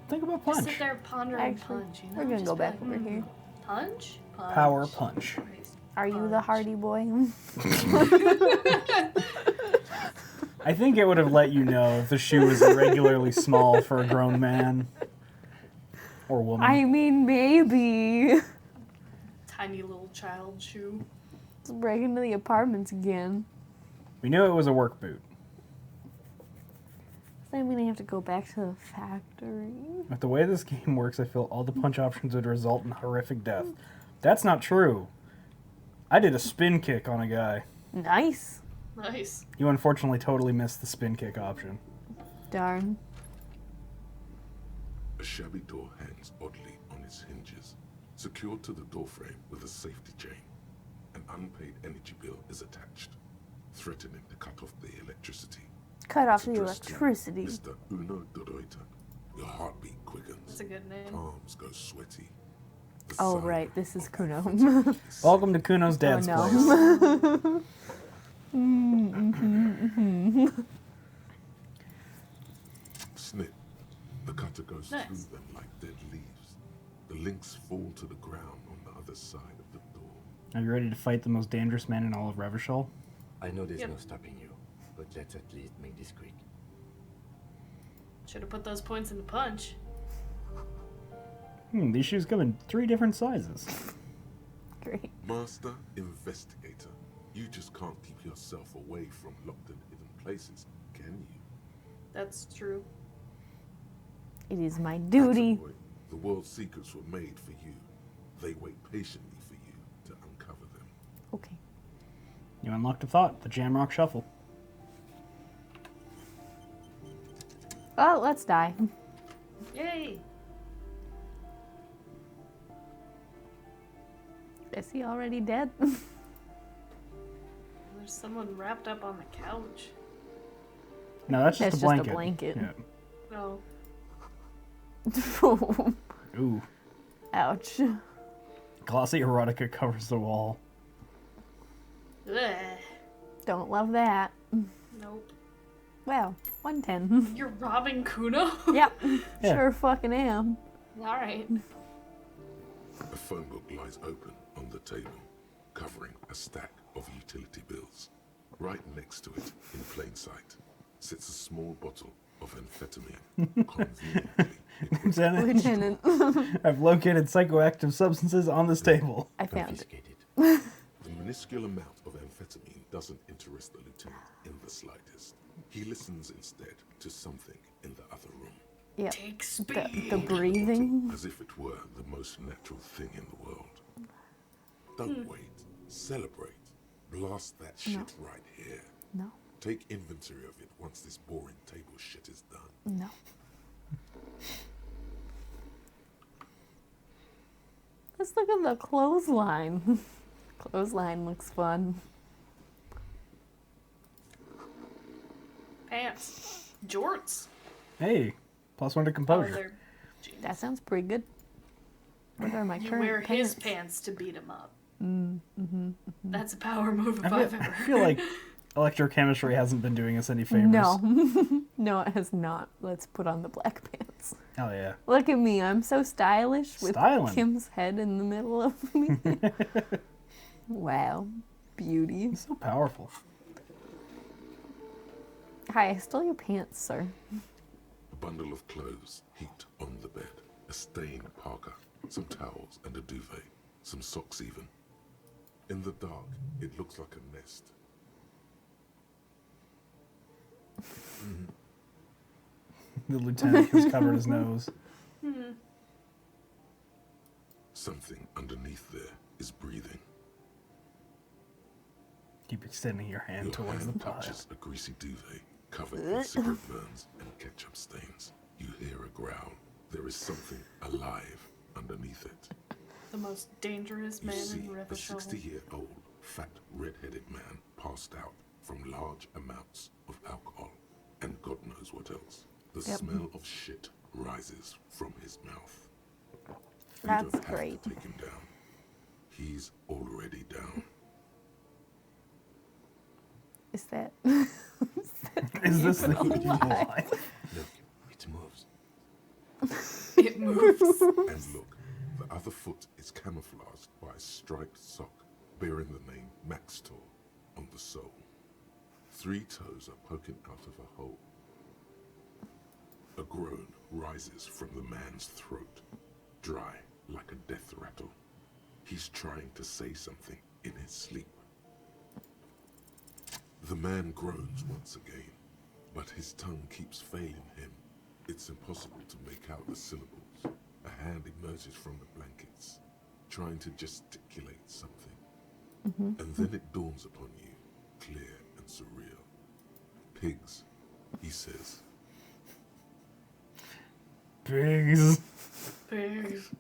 Think about Just punch. sit there pondering Actually, punch. You know? we're gonna Just go be back like, over here. Punch? Punch. Power punch. Are you the hardy boy? I think it would have let you know if the shoe was irregularly small for a grown man or woman. I mean, maybe. Tiny little child shoe. Let's break into the apartments again. We knew it was a work boot. Does that mean I have to go back to the factory? With the way this game works, I feel all the punch options would result in horrific death. That's not true. I did a spin kick on a guy. Nice. Nice. You unfortunately totally missed the spin kick option. Darn. A shabby door hangs oddly on its hinges, secured to the doorframe with a safety chain. An unpaid energy bill is attached, threatening to cut off the electricity. Cut off It's the addressed to electricity. Mr. Uno Dorota. Your heartbeat quickens. That's a good name. Palms go sweaty. The Oh, sound right. This is of Kuno. Welcome to Kuno's dad's place. Oh, no. Snip. The cutter goes Nice. through them like dead leaves. The links fall to the ground on the other side of the door. Are you ready to fight the most dangerous man in all of Revachol? I know there's Yep. no stopping you, but let's at least make this quick. Should have put those points in the punch. These shoes come in 3 different sizes. Great. Master Investigator, you just can't keep yourself away from locked and hidden places, can you? That's true. It is my Handsome duty. boy, the world's secrets were made for you. They wait patiently for you to uncover them. Okay. You unlocked a thought, the Jamrock Shuffle. Well, let's die. Yay! Is he already dead? There's someone wrapped up on the couch. No, that's just That's a just a blanket. blanket. No. Yeah. Ooh. Ouch. Glossy erotica covers the wall. Ugh. Don't love that. Nope. Wow, 110. You're robbing Kuno? Yep. Yeah. Sure fucking am. Alright. A phone book lies open on the table, covering a stack of utility bills. Right next to it, in plain sight, sits a small bottle of amphetamine, conveniently Lieutenant, Lieutenant. I've located psychoactive substances on this table. I found it. Confiscated. The minuscule amount of amphetamine doesn't interest the lieutenant in the slightest. He listens instead to something in the other room. Yep. Take speed. The breathing. As if it were the most natural thing in the world. Don't wait. Celebrate. Blast that shit right here. No. Take inventory of it once this boring table shit is done. No. Let's look at the clothesline. Clothesline looks fun. Pants. Jorts. Hey, +1 to Oh, composure. they're jeans. That sounds pretty good. What are my You current wear pants? his pants to beat him up. That's a power move if I I've feel, ever I feel heard. like electrochemistry hasn't been doing us any favors. No. No, it has not. Let's put on the black pants. Oh yeah. Look at me. I'm so stylish with Styling. Kim's head in the middle of me. Wow. Beauty. It's so powerful. Hi, I stole your pants, sir. A bundle of clothes heaped on the bed. A stained parka, some towels and a duvet. Some socks even. In the dark, it looks like a nest. The lieutenant has covered his nose. Something underneath there is breathing. Keep extending your hand Your towards the hand pile. touches a greasy duvet covered in cigarette burns and ketchup stains. You hear a growl. There is something alive underneath it. The most dangerous You man see in a Revachol. 60-year-old, fat, red-headed man passed out from large amounts of alcohol and God knows what else. The Yep. smell of shit rises from his mouth. You That's don't have to great. take him down. He's already down. Is that? Is this even thing alive? Look, it moves. It moves. And look, the other foot is camouflaged by a striped sock bearing the name Maxtor on the sole. 3 toes are poking out of a hole. A groan rises from the man's throat, dry like a death rattle. He's trying to say something in his sleep. The man groans once again, but his tongue keeps failing him. It's impossible to make out the syllables. A hand emerges from the blankets, trying to gesticulate something. And then it dawns upon you, clear and surreal. Pigs, he says. Pigs. Pigs.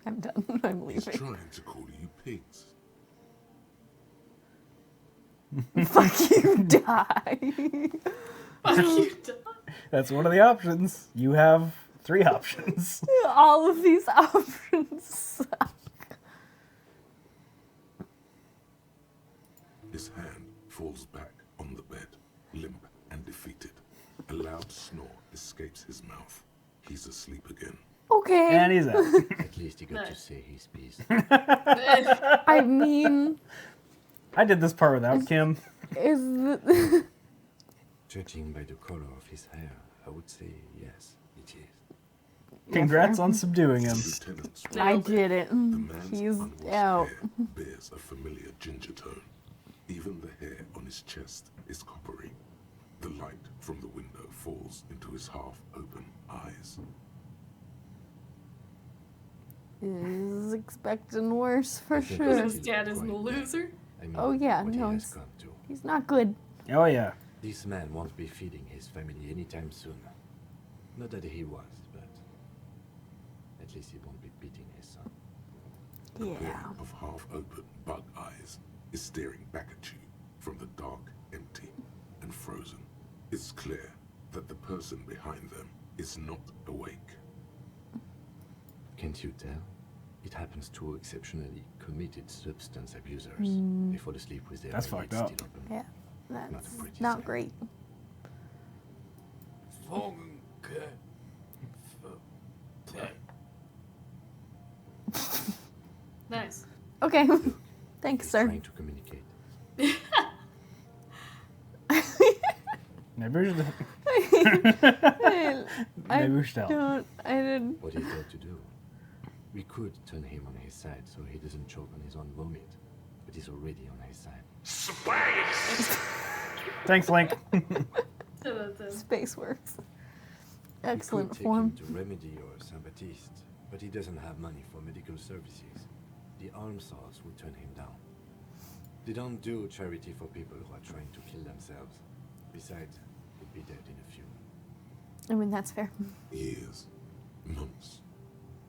I'm done. I'm He's leaving. trying to call you pigs. Fuck you, die. Fuck you, die. That's one of the options. You have 3 options. All of these options suck. His hand falls back on the bed, limp and defeated. A loud snore escapes his mouth. He's asleep again. Okay. And he's out. At least he got to say his piece. I mean, I did this part without Kim. is the... Judging by the color of his hair, I would say yes, it is. Congrats on subduing him. Lieutenant's I did it. The man's He's unwashed out. hair bears a familiar ginger tone. Even the hair on his chest is coppery. The light from the window falls into his half-open eyes. Is expecting worse for I think sure. His dad is the loser. I mean, Oh yeah, what he no, has he's, come to. he's not good. Oh, yeah. This man won't be feeding his family anytime soon. Not that he was, but at least he won't be beating his son. A Yeah. pair of half-open bug eyes is staring back at you from the dark, empty, and frozen. It's clear that the person behind them is not awake. Can't you tell? It happens to exceptionally committed substance abusers. They fall asleep with their That's eyelids fucked up. still open. Yeah, Not a that's pretty not sight. great. Nice. Okay, thanks, He's sir. trying to communicate. Maybe we should. I Maybe we should help. don't. I didn't. What is there to do? We could turn him on his side so he doesn't choke on his own vomit, but he's already on his side. Thanks, Link. Space works. We Excellent could take form. him to Remedy or Saint Baptiste, but he doesn't have money for medical services. The almshouse would turn him down. They don't do charity for people who are trying to kill themselves. Besides, he'd be dead in a few. I mean, that's fair. Years, months,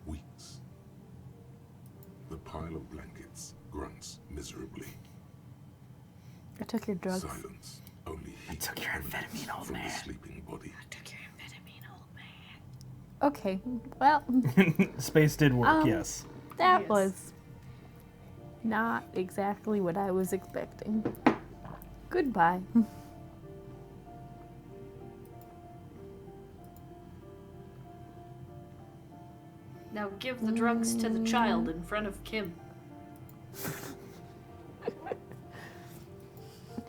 weeks. The pile of blankets grunts miserably. I took your drugs. Silence. Only heat took your emanates amphetamine, old from man. the sleeping body. Okay, well, Space did work, Um, yes. that Yes. was not exactly what I was expecting. Goodbye. Now give the drugs to the child in front of Kim.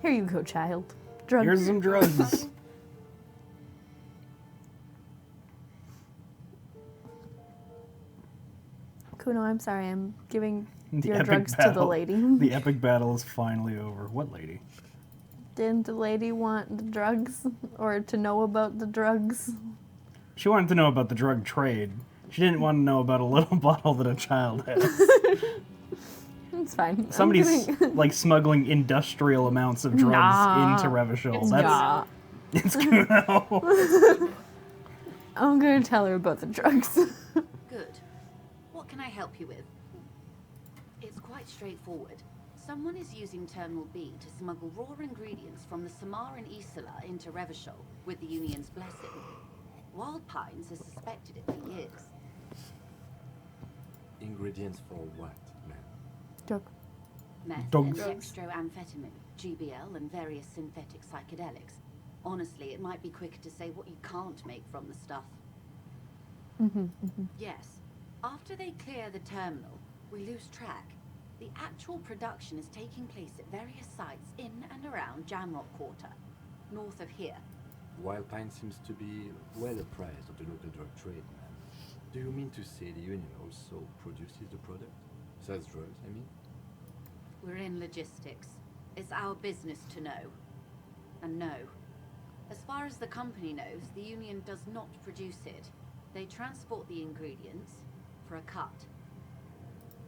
Here you go, child. Drugs. Here's some drugs. Kuno, I'm sorry. I'm giving The your epic drugs to the battle. lady. The epic battle is finally over. What lady? Didn't the lady want the drugs or to know about the drugs? She wanted to know about the drug trade. She didn't want to know about a little bottle that a child has. It's fine. Somebody's like smuggling industrial amounts of drugs Nah. into Revachol. It's That's Nah. it's Kuno. I'm gonna tell her about the drugs. Good. What can I help you with? It's quite straightforward. Someone is using Terminal B to smuggle raw ingredients from the Samar and Isola into Revachol with the Union's blessing. Wild Pines has suspected it for years. Ingredients for what, man? Joke. Meth Dogs. and dextroamphetamine, GBL, and various synthetic psychedelics. Honestly, it might be quicker to say what you can't make from the stuff. Yes. After they clear the terminal, we lose track. The actual production is taking place at various sites in and around Jamrock Quarter, north of here. Wild Pine seems to be well apprised of the local drug trade, man. Do you mean to say the union also produces the product? Sells drugs, I mean? We're in logistics. It's our business to know. And no. As far as the company knows, the union does not produce it. They transport the ingredients for a cut.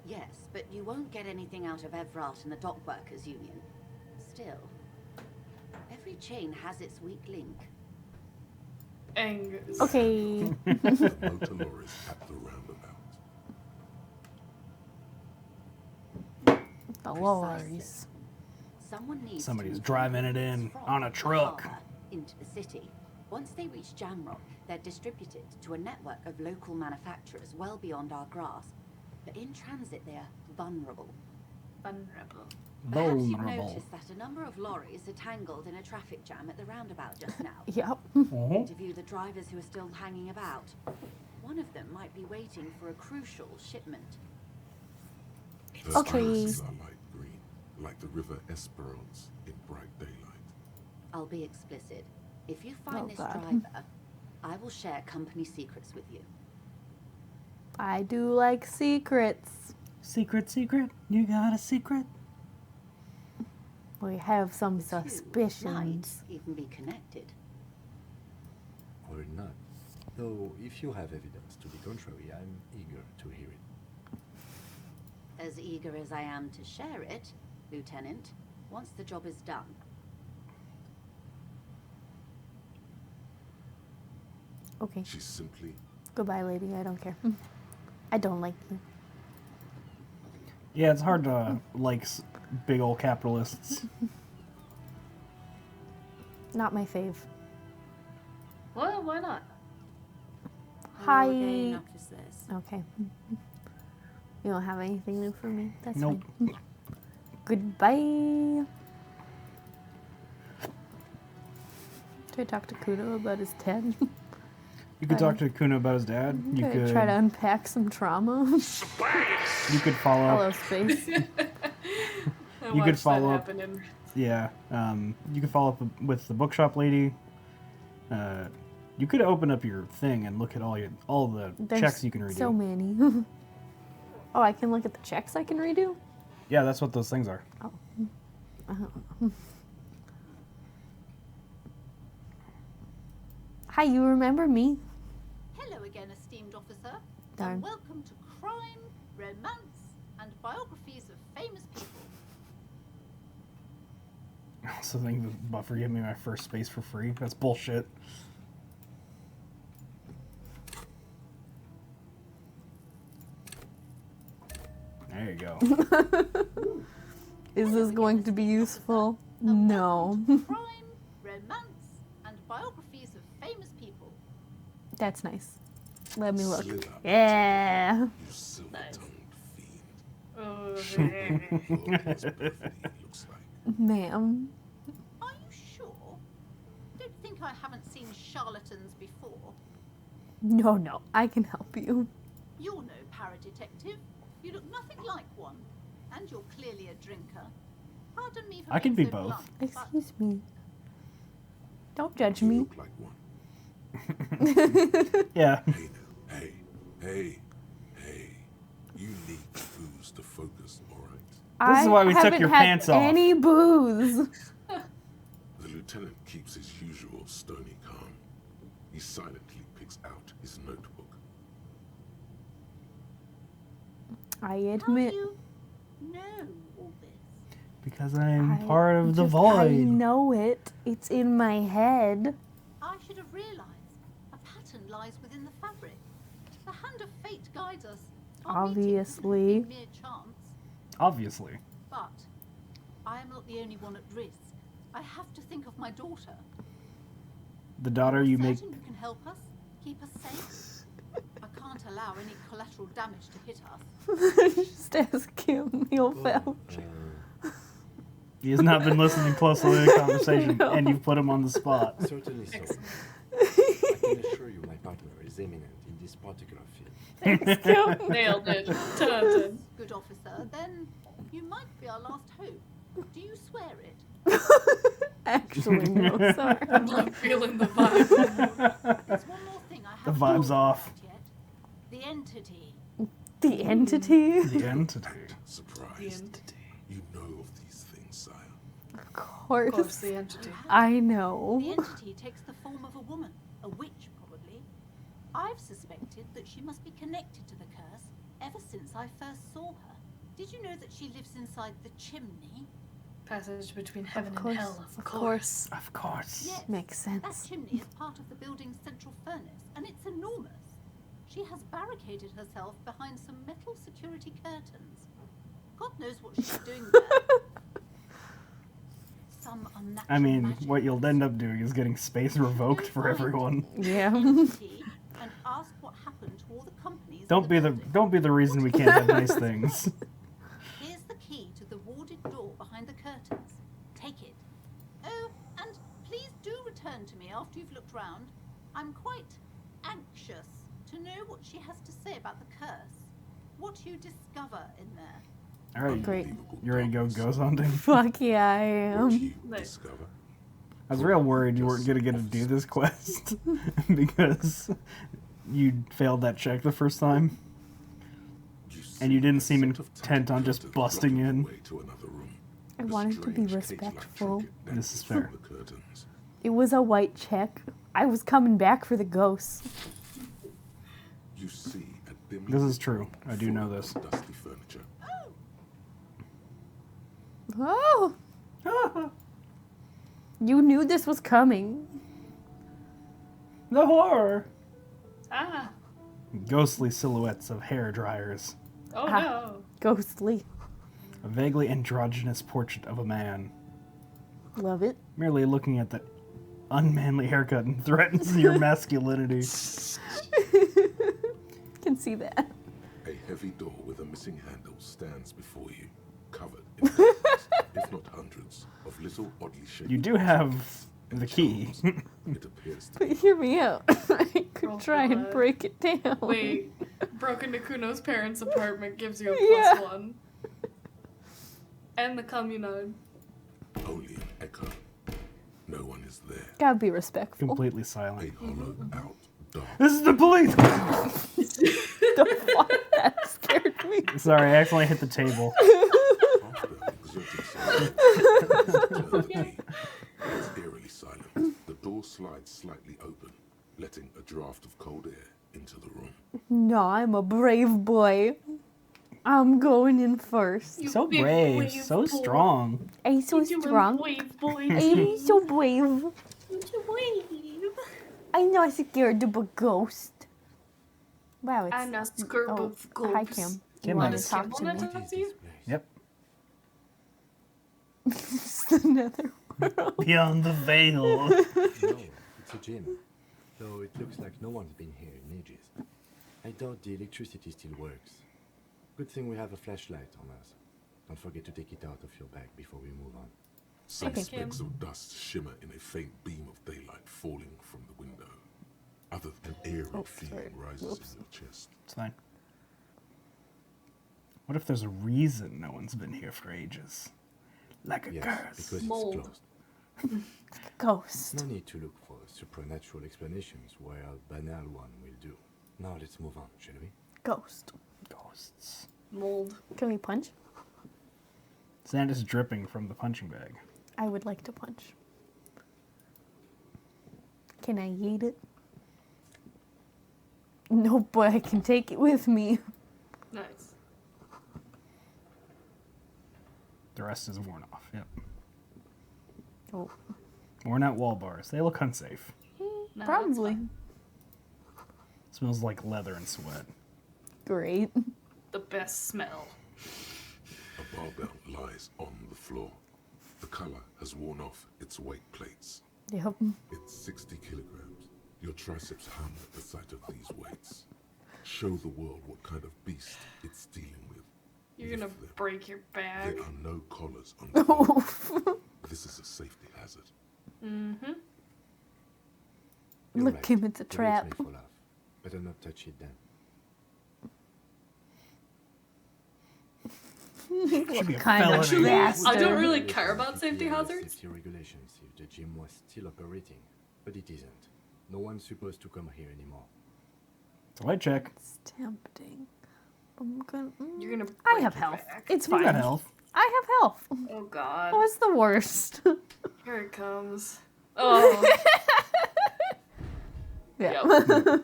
Yes, but you won't get anything out of Evrat and the Dock Workers Union. Still, every chain has its weak link. Angus. Okay. The motor lorries at the roundabout. The lorries. Someone needs Somebody's to driving it in on a from the truck. harbour into the city. Once they reach Jamrock, they're distributed to a network of local manufacturers well beyond our grasp. But in transit, they're vulnerable. Vulnerable. Perhaps you've Vulnerable. noticed that a number of lorries are tangled in a traffic jam at the roundabout just now. Yep. Interview the drivers who are still hanging about. One of them might be waiting for a crucial shipment. Her Okay. eyes are light green, like the river Esperance in bright daylight. I'll be explicit. If you find Oh, this God. driver, I will share company secrets with you. I do like secrets. Secret, secret. You got a secret? We have some The two suspicions. might even be connected. Or not. Though, if you have evidence to the contrary, I'm eager to hear it. As eager as I am to share it, Lieutenant, once the job is done. Okay. She's simply Goodbye, lady. I don't care. I don't like you. Yeah, it's hard to like big old capitalists. Not my fave. Well, why not? Hi. Okay, enough is this. Okay. You don't have anything new for me? That's Nope. fine. Goodbye. Should I talk to Kudo about his dad? You could talk to Kuna about his dad. You Could I could try to unpack some trauma? You could follow Hello, up. space. I You could watched follow that up. happen in Yeah. You could follow up with the bookshop lady. You could open up your thing and look at all the There's checks you can redo. so many. Oh, I can look at the checks I can redo? Yeah, that's what those things are. Oh. Hi, you remember me? Hello again, esteemed officer. Darn. And welcome to Crime, Romance, and Biographies of Famous People. I also think the buffer gave me my first space for free. That's bullshit. There you go. Is this going to be useful? No. Crime, Romance, and Biographies of Famous People. That's nice. Let me look. Slither. Yeah. You silver-tongued fiend. Oh, Look as perfidy looks like. Ma'am. Are you sure? Don't think I haven't seen charlatans before. No, I can help you. You're no paradetective. You look nothing like one. And you're clearly a drinker. Pardon me for I can being be so both. blunt, but Excuse me. Don't judge You me. look like one. Yeah. Hey now. Hey. You need booze to focus, alright? This is why we took haven't your had pants off. any booze. The lieutenant keeps his usual stony calm. He silently picks out his notebook. I how do admit. you know all this? Because I'm part of the I void. know it. It's in my head. I should have realized. A pattern lies within the fabric. The hand of fate guides us. Our meeting couldn't have been Obviously. mere chance. Obviously. But I am not the only one at risk. I have to think of my daughter. The daughter you make. Certain you can help us? keep us safe? I can't allow any collateral damage to hit us. Just ask him. He'll vouch. He has not been listening closely to the conversation, and you've put him on the spot. Certainly so. I can assure you my partner is eminent in this particular field. Thanks, Kim. Nailed it. Done. Good officer, then you might be our last hope. Do you swear it? Actually, no, sorry. I'm feeling the vibe. There's one more thing I The haven't vibe's talked off. about yet. The entity. The entity? The entity. Surprised. The entity. You know of these things, sire. Of course. Of course, the entity. I know. The entity takes the form of a woman, a witch probably. I've suspected that she must be connected to the curse ever since I first saw her. Did you know that she lives inside the chimney? Passage between heaven course, and hell, of course. Of course. Yes. Makes That sense. chimney is part of the building's central furnace, and it's enormous. She has barricaded herself behind some metal security curtains. God knows what she's doing there. Some unnatural I mean, magic. what you'll end up doing is getting space revoked for everyone. Yeah. Entity and ask what happened to all the companies. Don't be the reason we can't have nice things. Here's the key to the warded door behind the curtains. Take it. Oh, and please do return to me after you've looked round. I'm quite anxious to know what she has to say about the curse. What you discover in there. All right, Great. you ready to go ghost hunting? Fuck yeah, I am. You Nice. discover. I was real worried you weren't gonna get to do this quest because you failed that check the first time, and you didn't seem intent on just busting in. To another room. I A wanted to be strange respectful. cage-like trinket This is dangles fair. from the curtains. It was a white check. I was coming back for the ghosts. You see a dimly This is true. I do know this. dusty furniture. Oh! You knew this was coming. The horror. Ah. Ghostly silhouettes of hair dryers. Oh Ah. no. Ghostly. A vaguely androgynous portrait of a man. Love it. Merely looking at the unmanly haircut and threatens your masculinity. Can see that. A heavy door with a missing handle stands before you, covered in dozens, if not hundreds, of little oddly shaped. You do have the key. It appears to But be hear me out. I could Roll try for and that. break it down. Wait. Broken to Kuno's parents' apartment gives you a Yeah. +1. And the communard. only an echo. No one is there. Gotta be respectful. Completely A silent. hollowed out dark. This is the police! The fuck? That scared me. Sorry, I accidentally hit the table. After exerting silence, turn the key. It's eerily silent. The door slides slightly open, letting a draft of cold air into the room. No, I'm a brave boy. I'm going in first. You So big brave, brave so boy. strong. I'm so You strong. brave boy. I'm so brave. You brave. I'm not scared of a ghost. Wow, it's... I'm not scared Oh, of ghosts. hi, Kim. You Kim want is- to talk Kim to wanna me? talk? What is this place? Yep. It's another world. Beyond the veil. No, it's a gym. Though it looks like no one's been here in ages. I doubt the electricity still works. Good thing we have a flashlight on us. Don't forget to take it out of your bag before we move on. Some Okay. specks of dust shimmer in a faint beam of daylight falling from the window. Other an eerie feeling rises in your chest. It's fine. What if there's a reason no one's been here for ages? Like a Yes, curse. because Mold. it's closed. Ghost. No need to look for supernatural explanations where a banal one will do. Now let's move on, shall we? Ghost. Ghosts. Mold. Can we punch? Sand is dripping from the punching bag. I would like to punch. Can I eat it? No, but I can take it with me. Nice. The rest is worn off. Yep. Oh, Worn out wall bars. They look unsafe. No, that's probably. fine. Smells like leather and sweat. Great. The best smell. A barbell lies on the floor. The color has worn off its weight plates. Yep. It's 60 kilograms. Your triceps hum at the sight of these weights. Show the world what kind of beast it's dealing with. You're gonna break your back. There are no collars on the boat. This is a safety hazard. Mm-hmm. Look, right. Kim, it's a The trap. weights may fall off. Better not touch it then. Should be a Kind of felony. bastard. I don't really care about safety CPR hazards. Safety regulations if the gym was still operating, but it isn't. No one's supposed to come here anymore. Light check. It's tempting. I'm gonna. You're gonna. I break have your health. back. It's You fine. got health. I have health. Oh God. What's the worst? Here it comes. Oh. Yeah. Yep.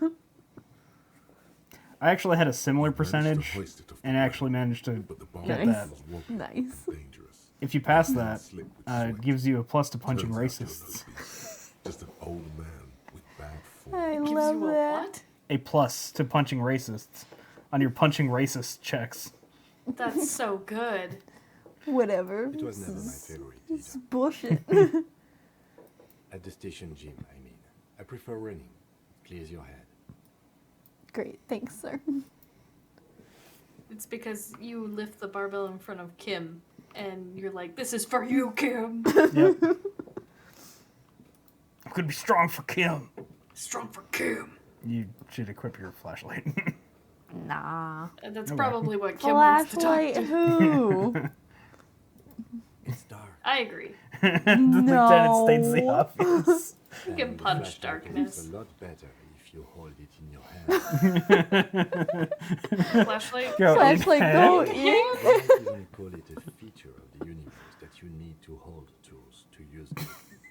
I actually had a similar Managed to percentage hoist it off the and ground, actually managed to but the bar get Nice. that. was wobbly, Nice. dangerous. If you pass that, Slick with it sweat. gives you a plus to punching Turns out you're racists. no beast, just an old man with bad form. I Gives love you a that. what? A plus to punching racists on your punching racist checks. That's so good. Whatever. It was never my This favorite is either. bullshit. At the station gym, I mean. I prefer running. It clears your head. Great, thanks, sir. It's because you lift the barbell in front of Kim, and you're like, "This is for you, Kim." Yep. I'm gonna be strong for Kim. Strong for Kim. You should equip your flashlight. Nah. And that's Okay. probably what Kim wants to talk Flashlight to. who? It's dark. I agree. The lieutenant states the No. obvious. You can And the punch flashlight darkness. looks a lot better if you hold it in your hand. Flashlight. Go Flashlight in. go They in. even call it a feature of the universe that you need to hold tools to use them.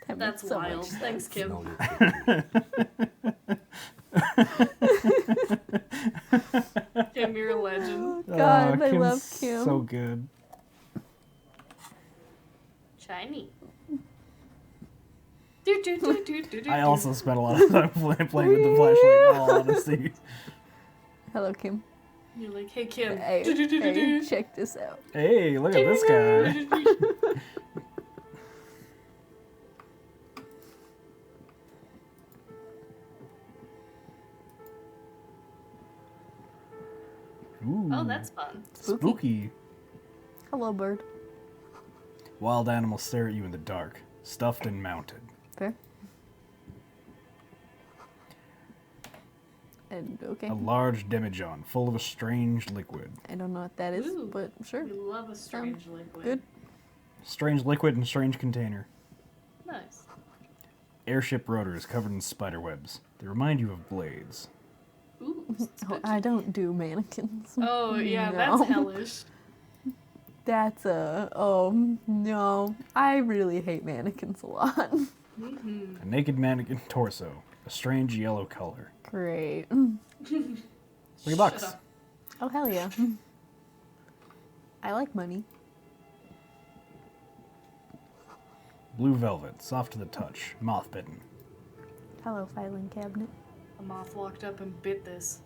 That That's makes so wild. much sense. Thanks, Kim. Now let's Kim, you're a legend. God, I Kim's love Kim. So good. Shiny. Do, do, do, do, do, do, I do. also spent a lot of time playing with the flashlight, in all honesty. Hello, Kim. You're like, "Hey, Kim. Hey, Do, do, do, do, hey, do. check this out. Hey, look at this guy. Ooh, Oh, that's fun. spooky. Hello, bird. Wild animals stare at you in the dark, stuffed and mounted. Fair. And okay. A large demijohn full of a strange liquid. I don't know what that is, Ooh. but sure. We love a strange liquid. Good. Strange liquid and strange container. Nice. Airship rotors covered in spider webs. They remind you of blades. Ooh. Oh, I don't do mannequins. Oh, yeah, No. that's hellish. That's oh no. I really hate mannequins a lot. Mm-hmm. A naked mannequin torso. A strange yellow color. Great. $3. Oh hell yeah. I like money. Blue velvet, soft to the touch, moth bitten. Hello, filing cabinet. A moth walked up and bit this.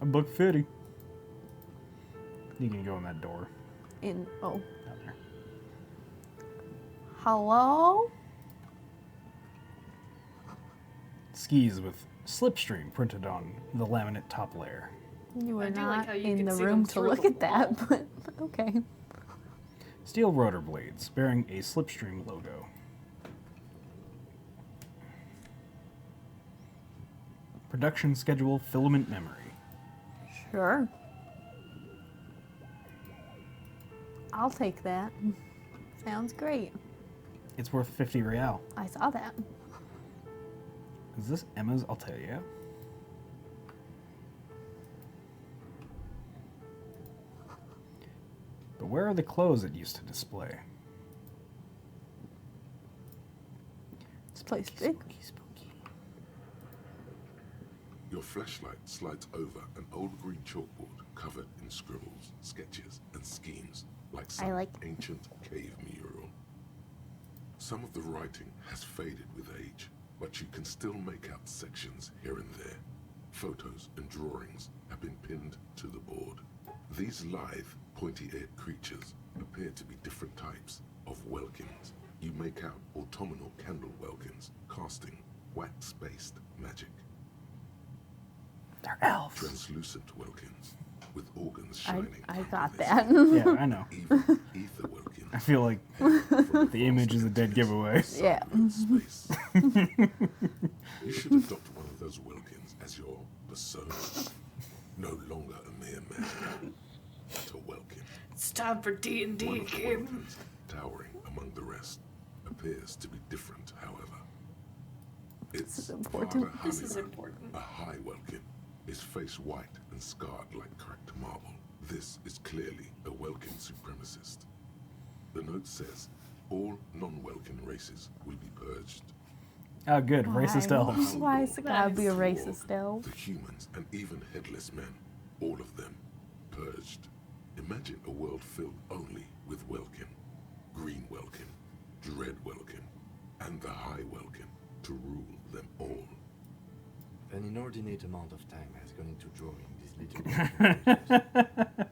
A $1.50. You can go in that door. In oh. Down there. Hello? Skis with slipstream printed on the laminate top layer. You were I do like not how you in can the see room them to through look the at that, but okay. Steel rotor blades bearing a slipstream logo. Production schedule filament memory. Sure. I'll take that. Sounds great. It's worth 50 real. I saw that. Is this Emma's Altaria? But where are the clothes it used to display? This place big. Your flashlight slides over an old green chalkboard covered in scribbles, sketches, and schemes like some ancient cave mural. Some of the writing has faded with age, but you can still make out sections here and there. Photos and drawings have been pinned to the board. These lithe, pointy-eared creatures appear to be different types of Welkins. You make out autumnal candle welkins casting wax-based magic. They're elves. Translucent welkins with organs shining. I got that. Yeah, I know. Even ether welkins. I feel like the image is a dead giveaway. Yeah. Space. You should adopt one of those welkins as your persona. No longer a mere man, but a welkin. It's time for D&D, One of the Kim. welkins, towering among the rest, appears to be different, however. It's is important. Father This is Hallinan, important. a high welkin, his face white and scarred like cracked marble. This is clearly a welkin supremacist. The note says all non-welkin races will be purged. Oh, good. Racist elves. Why is it gotta be a racist The elf? humans and even headless men, all of them, purged. Imagine a world filled only with welkin, green welkin, dread welkin, and the high welkin to rule them all. An inordinate amount of time has gone into drawing these little creatures.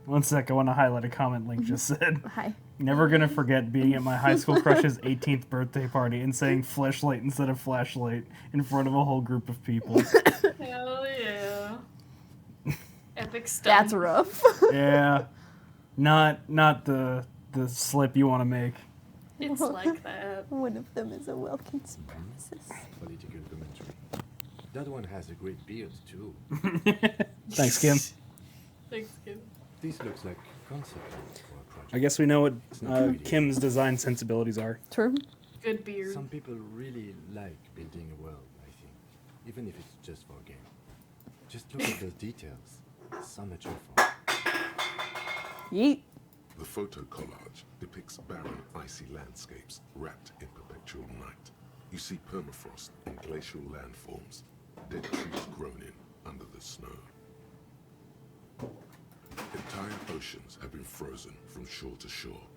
One sec, I want to highlight a comment Link just said. Hi. Never gonna forget being at my high school crush's 18th birthday party and saying fleshlight instead of flashlight in front of a whole group of people. Hell yeah. Epic stuff. That's rough. Yeah. Not the slip you want to make. It's like that. One of them is a Welkin supremacist. Political commentary. That one has a great beard too. Thanks, Kim. Thanks, Kim. This looks like concept art for a project. I guess we know what It's not 3D. Kim's design sensibilities are. True. Good beard. Some people really like building a world, I think, even if it's just for a game. Just look at those details. So much effort. Yeet. The photo collage depicts barren, icy landscapes wrapped in perpetual night. You see permafrost and glacial landforms, dead trees grown in under the snow. Entire oceans have been frozen from shore to shore.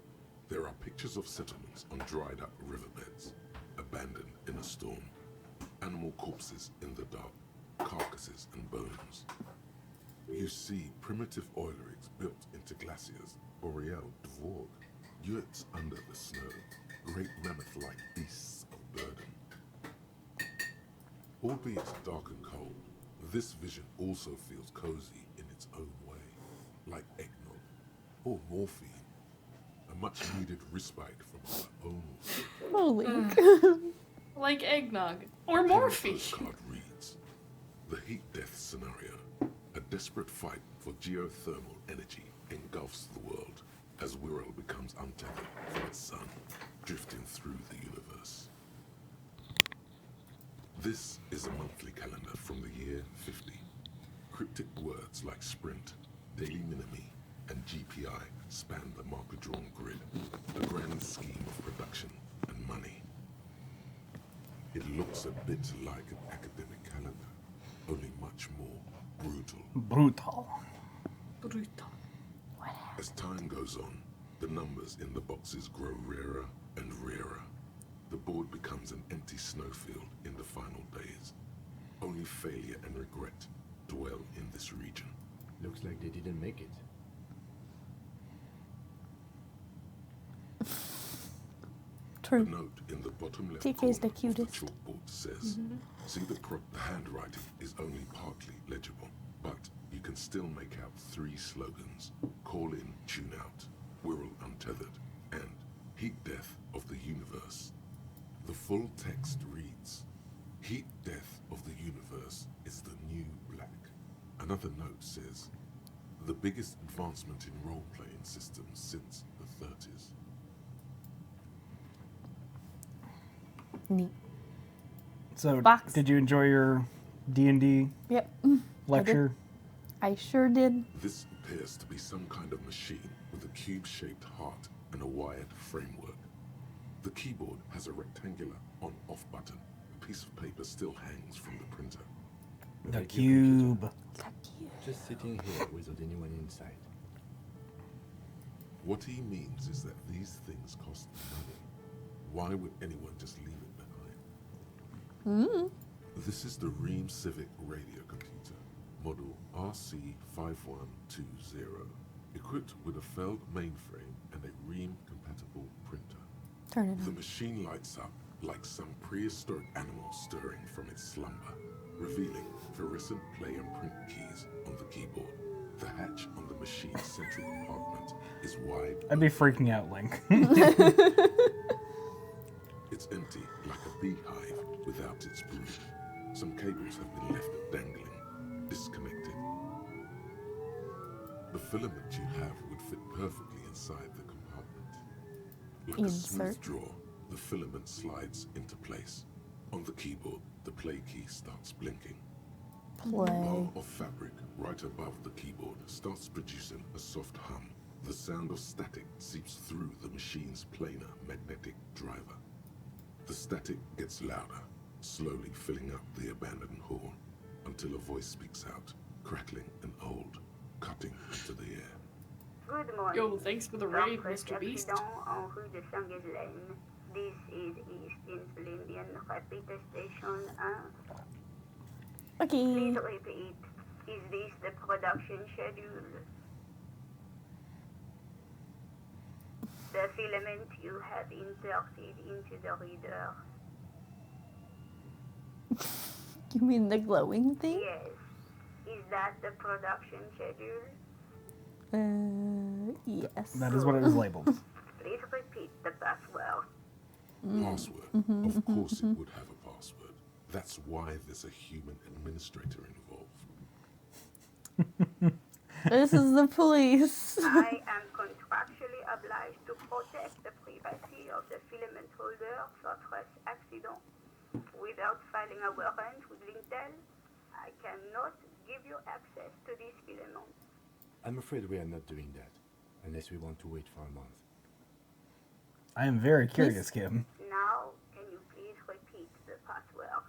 There are pictures of settlements on dried up riverbeds, abandoned in a storm. Animal corpses in the dark, carcasses and bones. You see primitive oil rigs built into glaciers, boreal dvorg, yurts under the snow, great mammoth-like beasts of burden. Albeit dark and cold, this vision also feels cozy in its own way, like eggnog or morphine, a much-needed respite from our own. Oh, Link. Like eggnog. Or morphine. The card reads, the heat death scenario, a desperate fight for geothermal energy engulfs the world as Wirral becomes untethered from its sun, drifting through the universe. This is a monthly calendar from the year 50. Cryptic words like sprint, daily minimi, and GPI span the marker-drawn grid, a grand scheme of production and money. It looks a bit like an academic calendar, only much more brutal. Brutal. Brutal. As time goes on, the numbers in the boxes grow rarer and rarer. The board becomes an empty snowfield in the final days. Only failure and regret dwell in this region. Looks like they didn't make it. A note in the bottom left TK's the corner of cutest. the chalkboard says, see the handwriting is only partly legible, but you can still make out 3 slogans: call in, tune out, Wirral untethered, and heat death of the universe. The full text reads, heat death of the universe is the new black. Another note says, the biggest advancement in role-playing systems since the 30s. Neat. So, Box. did you enjoy your D&D Yep. lecture? I sure did. This appears to be some kind of machine with a cube-shaped heart and a wired framework. The keyboard has a rectangular on-off button. A piece of paper still hangs from the printer. The cube. Just sitting here without anyone inside. What he means is that these things cost money. Why would anyone just leave it behind? This is the Ream Civic radio computer, model RC5120, equipped with a Feld mainframe and a Ream-compatible printer. Turn it The on. machine lights up like some prehistoric animal stirring from its slumber, revealing fluorescent play and print keys on the keyboard. The hatch on the machine's central compartment is wide. I'd be freaking out, Link. It's empty, like a beehive without its brood. Some cables have been left dangling, disconnected. The filament you have would fit perfectly inside the compartment. Like a smooth Insert. drawer, the filament slides into place. On the keyboard, the play key starts blinking. The bar Play. of fabric right above the keyboard starts producing a soft hum. The sound of static seeps through the machine's planar magnetic driver. The static gets louder, slowly filling up the abandoned horn, until a voice speaks out, crackling and old, cutting into the air. Good morning. Yo, thanks for the raid, Mr. Beast. En rue de Saint-Ghislaine. This is East Elysium Repeater Station 1. Okay. Please repeat. Is this the production schedule? The filament you have inserted into the reader. You mean the glowing thing? Yes. Is that the production schedule? Yes. That is what it was labeled. Please repeat the password. Password? Of course it would have a password. That's why there's a human administrator involved. This is the police. I am contractually obliged to protect the privacy of the filament holder for such accident. Without filing a warrant with Lintel, I cannot give you access to this filament. I'm afraid we are not doing that, unless we want to wait for a month. I am very curious, Kim. Now, can you please repeat the password?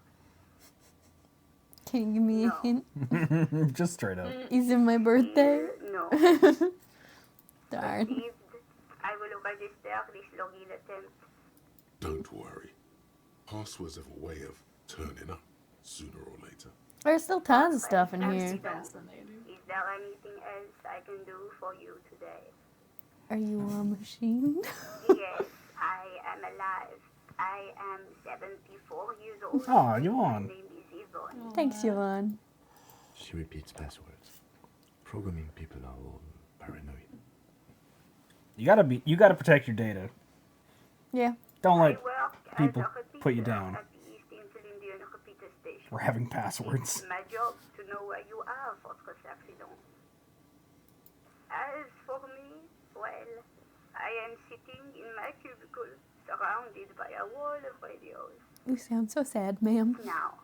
Can you give me a hint? Just straight up. Is it my birthday? No. Darn. Received. I will register this login attempt. Don't worry. Passwords have a way of turning up sooner or later. There's still tons of stuff in here. Is there anything else I can do for you today? Are you a machine? Yes, I am alive. I am 74 years old. Aw, Yvonne. My name is Yvonne. Thanks, Yvonne. She repeats passwords. Programming people are all paranoid. You gotta protect your data. Yeah. Don't let I work people as a repeater put you down at the East Indian Repeater Station. for having passwords. It's my job to know where you are for such accident. As for me, well, I am sitting in my cubicle, surrounded by a wall of radios. You sound so sad, ma'am. Now,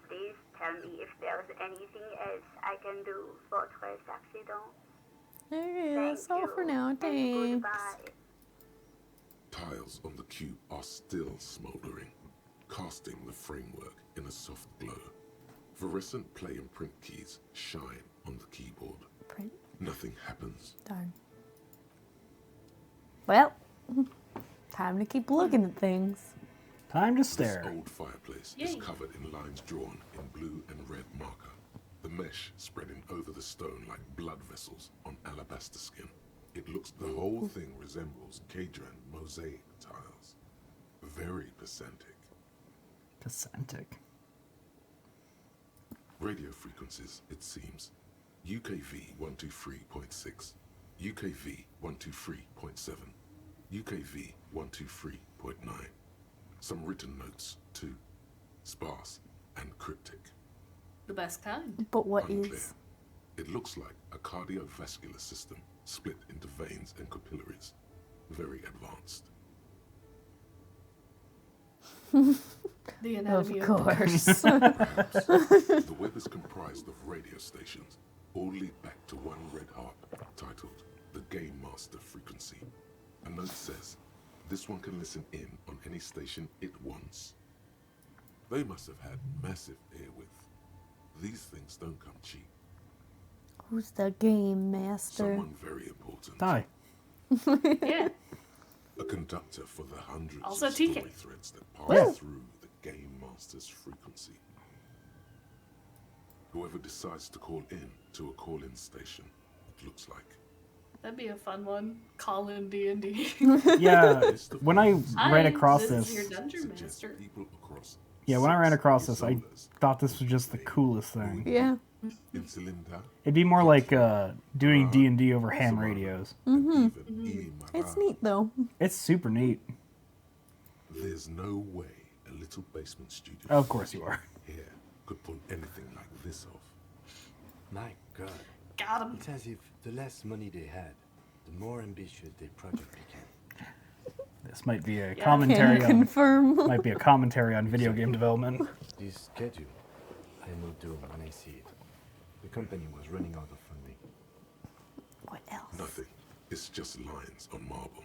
please tell me if there's anything else I can do for this accident. There is. All for now. And Thanks. goodbye. Tiles on the cube are still smoldering, casting the framework in a soft glow. Fluorescent play and print keys shine on the keyboard. Print. Nothing happens. Darn. Well, time to keep looking at things. Time to This stare. old fireplace Yay. is covered in lines drawn in blue and red marker. The mesh spreading over the stone like blood vessels on alabaster skin. It looks the whole thing resembles Cadran mosaic tiles. Very pesantic. Pesantic. Radio frequencies, it seems. UKV 123.6, UKV 123.7, UKV 123.9. Some written notes, too. Sparse and cryptic. The best kind. But what Unclear. is? It looks like a cardiovascular system split into veins and capillaries. Very advanced. The Of anatomy of course. Perhaps. The web is comprised of radio stations, all lead back to one red harp titled the Game Master Frequency. A note says, this one can listen in on any station it wants. They must have had massive airwidth. These things don't come cheap. Who's the game master? Someone very important. Die. Yeah. A conductor for the hundreds Also of TK. story threads that pass Woo. through the Game Master's frequency. Whoever decides to call in to a call-in station, it looks like, That'd be a fun one. Call in D&D. Yeah, when I ran Hi, across this is this, your dungeon master. yeah, when I ran across this, I thought this was just the coolest thing. Yeah. It'd be more like doing D&D over ham radios. It's neat though. It's super neat. There's no way a little basement studio Of course you are. here could pull anything like this off. My God. Got him. It's as if the less money they had, the more ambitious their project became. This might be a Yeah. commentary Can on confirm. might be a commentary on video game development. This schedule, I know doom when I see it. The company was running out of funding. What else? Nothing. It's just lines on marble.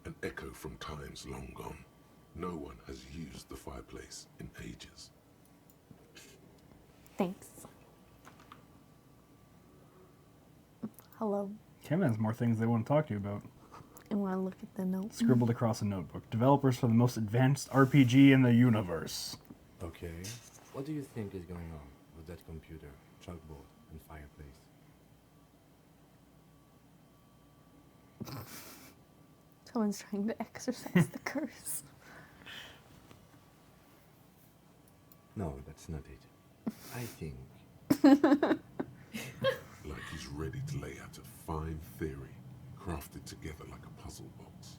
An echo from times long gone. No one has used the fireplace in ages. Thanks. Hello. Kim has more things they want to talk to you about. I want to look at the note. Scribbled across a notebook. Developers for the most advanced RPG in the universe. Okay. What do you think is going on with that computer, chalkboard, and fireplace? Someone's trying to exorcise the curse. No, that's not it. I think Like he's ready to lay out a fine theory, crafted together like a puzzle box.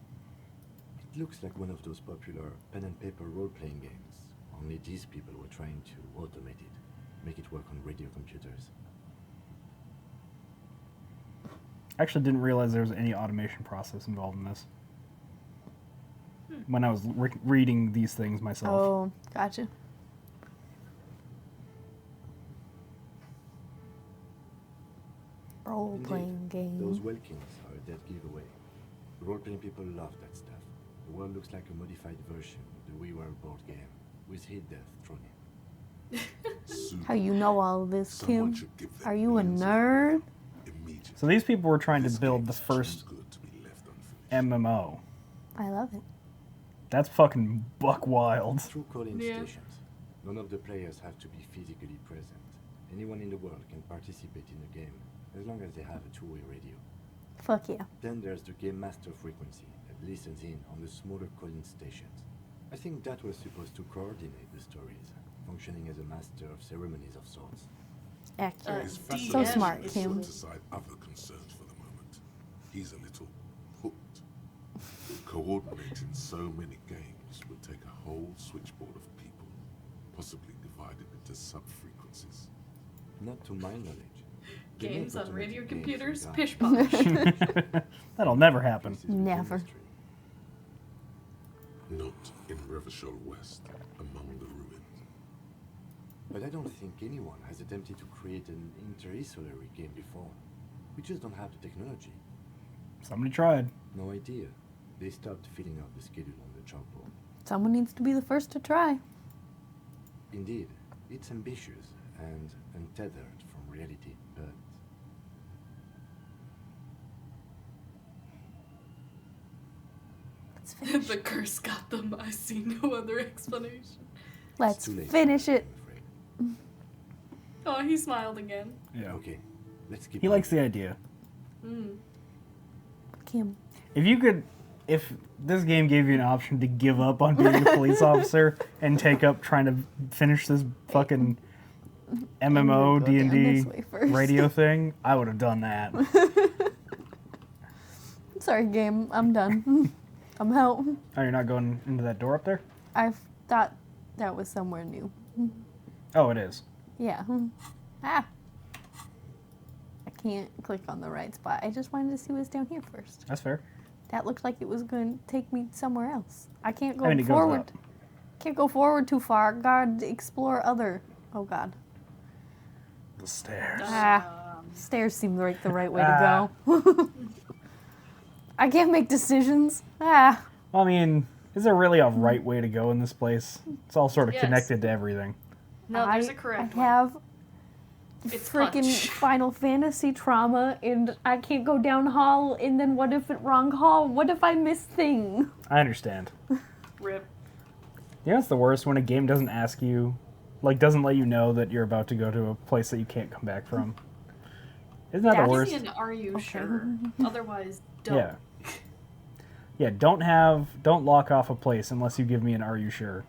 it looks like one of those popular pen and paper role-playing games. Only these people were trying to automate it, make it work on radio computers. Actually, didn't realize there was any automation process involved in this. When I was reading these things myself. Oh, gotcha. Role-playing game. Those Welkins are a dead giveaway. Role-playing people love that stuff. The world looks like a modified version of the WiiWare board game, with hit death thrown in. How you know all this, Someone Kim? should give them Are you a millions of nerd? immediately. So these people were trying to This build game the is too first good to be left unfinished. MMO. I love it. That's fucking buck wild. Through call-in Yeah. stations, none of the players have to be physically present. Anyone in the world can participate in the game, as long as they have a two-way radio. Fuck yeah. Then there's the game master frequency that listens in on the smaller call-in stations. I think that was supposed to coordinate the stories, functioning as a master of ceremonies of sorts. Accurate. It's So fascinating smart, to Kim. Set aside other concerns for the moment. He's a little hooked. Coordinating so many games would take a whole switchboard of people, possibly divided into sub-frequencies. Not to my knowledge. They Games make on radio automatic games computers? without- Pish posh. That'll never happen. This is the Never. industry. Not in Revachol West, among the ruins. But I don't think anyone has attempted to create an inter-insulary game before. We just don't have the technology. Somebody tried. No idea. They stopped filling out the schedule on the chalkboard. Someone needs to be the first to try. Indeed, it's ambitious and untethered from reality, but Let's finish. The curse got them. I see no other explanation. Let's too late. finish it. I'm afraid. Oh, he smiled again. Yeah. Okay, let's keep He likes the idea. Mm. Kim. If this game gave you an option to give up on being a police officer and take up trying to finish this fucking MMO, go down D&D this way first. radio thing, I would have done that. Sorry, game. I'm done. I'm out. Oh, you're not going into that door up there? I thought that was somewhere new. Oh, it is. Yeah. Ah. I can't click on the right spot. I just wanted to see what's down here first. That's fair. That looked like it was going to take me somewhere else. I can't go I mean, it goes forward. up. Can't go forward too far. God, explore other. Oh God. The stairs. Stairs seem like the right way to go. I can't make decisions. Well, I mean, is there really a right way to go in this place? It's all sort of Yes. connected to everything. No, there's a correct I one. have It's freaking punch. Final Fantasy trauma, and I can't go down hall. And then what if it wrong hall? What if I miss thing? I understand. Rip. You know what's the worst? When a game doesn't ask you, like, doesn't let you know that you're about to go to a place that you can't come back from. Isn't that the Give worst? me an "Are you sure?" Otherwise, don't. Yeah. Yeah, don't lock off a place unless you give me an "Are you sure?"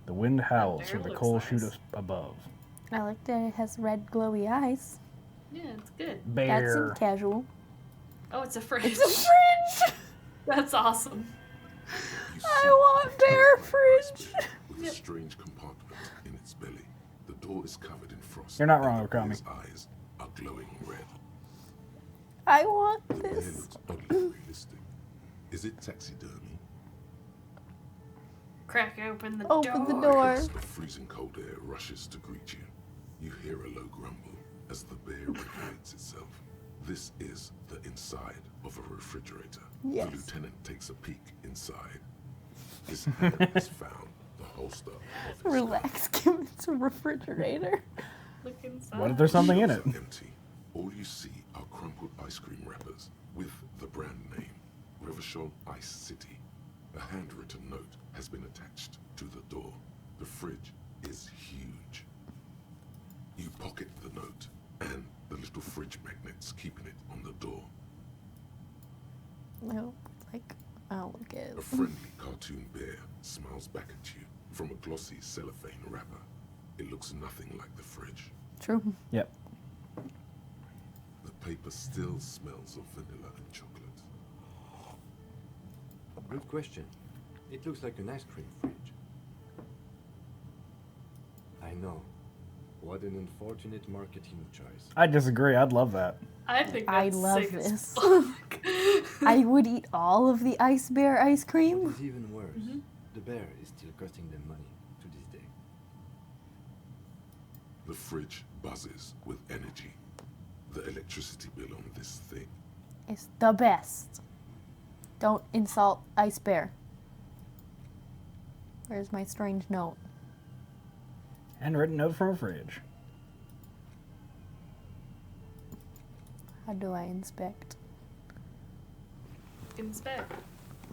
The wind howls bear from the looks coal nice. chute above. I like that it has red glowy eyes. Yeah, it's good. That Bear. seems casual. Oh, it's a fridge. It's a fridge! That's awesome. I want bear fridge! With a strange compartment in its belly. The door is covered in frost. You're not wrong, and the Okami. bear's eyes are glowing red. I want The bear this. looks oddly realistic. Is it taxidermy? Crack open the Open door. the door. As the freezing cold air rushes to greet you, you hear a low grumble as the bear regulates itself. This is the inside of a refrigerator. Yes. The lieutenant takes a peek inside. His hand has found the holster of his Relax, give it to refrigerator. Look inside. What if there's something in it? Shelves are empty. All you see are crumpled ice cream wrappers with the brand name, Revachol Ice City. A handwritten note has been attached to the door. The fridge is huge. You pocket the note and the little fridge magnets keeping it on the door. No, like, I'll look at A it. friendly cartoon bear smiles back at you from a glossy cellophane wrapper. It looks nothing like the fridge. True. Yep. The paper still smells of vanilla and chocolate. Good question. It looks like an ice cream fridge. I know. What an unfortunate marketing choice. I disagree. I'd love that. I think I that's love sick as this. fuck. I would eat all of the ice bear ice What cream. is even worse, the bear is still costing them money to this day. The fridge buzzes with energy. The electricity bill on this thing. It's the best. Don't insult ice bear. Where's my strange note? Handwritten note from a fridge. How do I inspect? Inspect.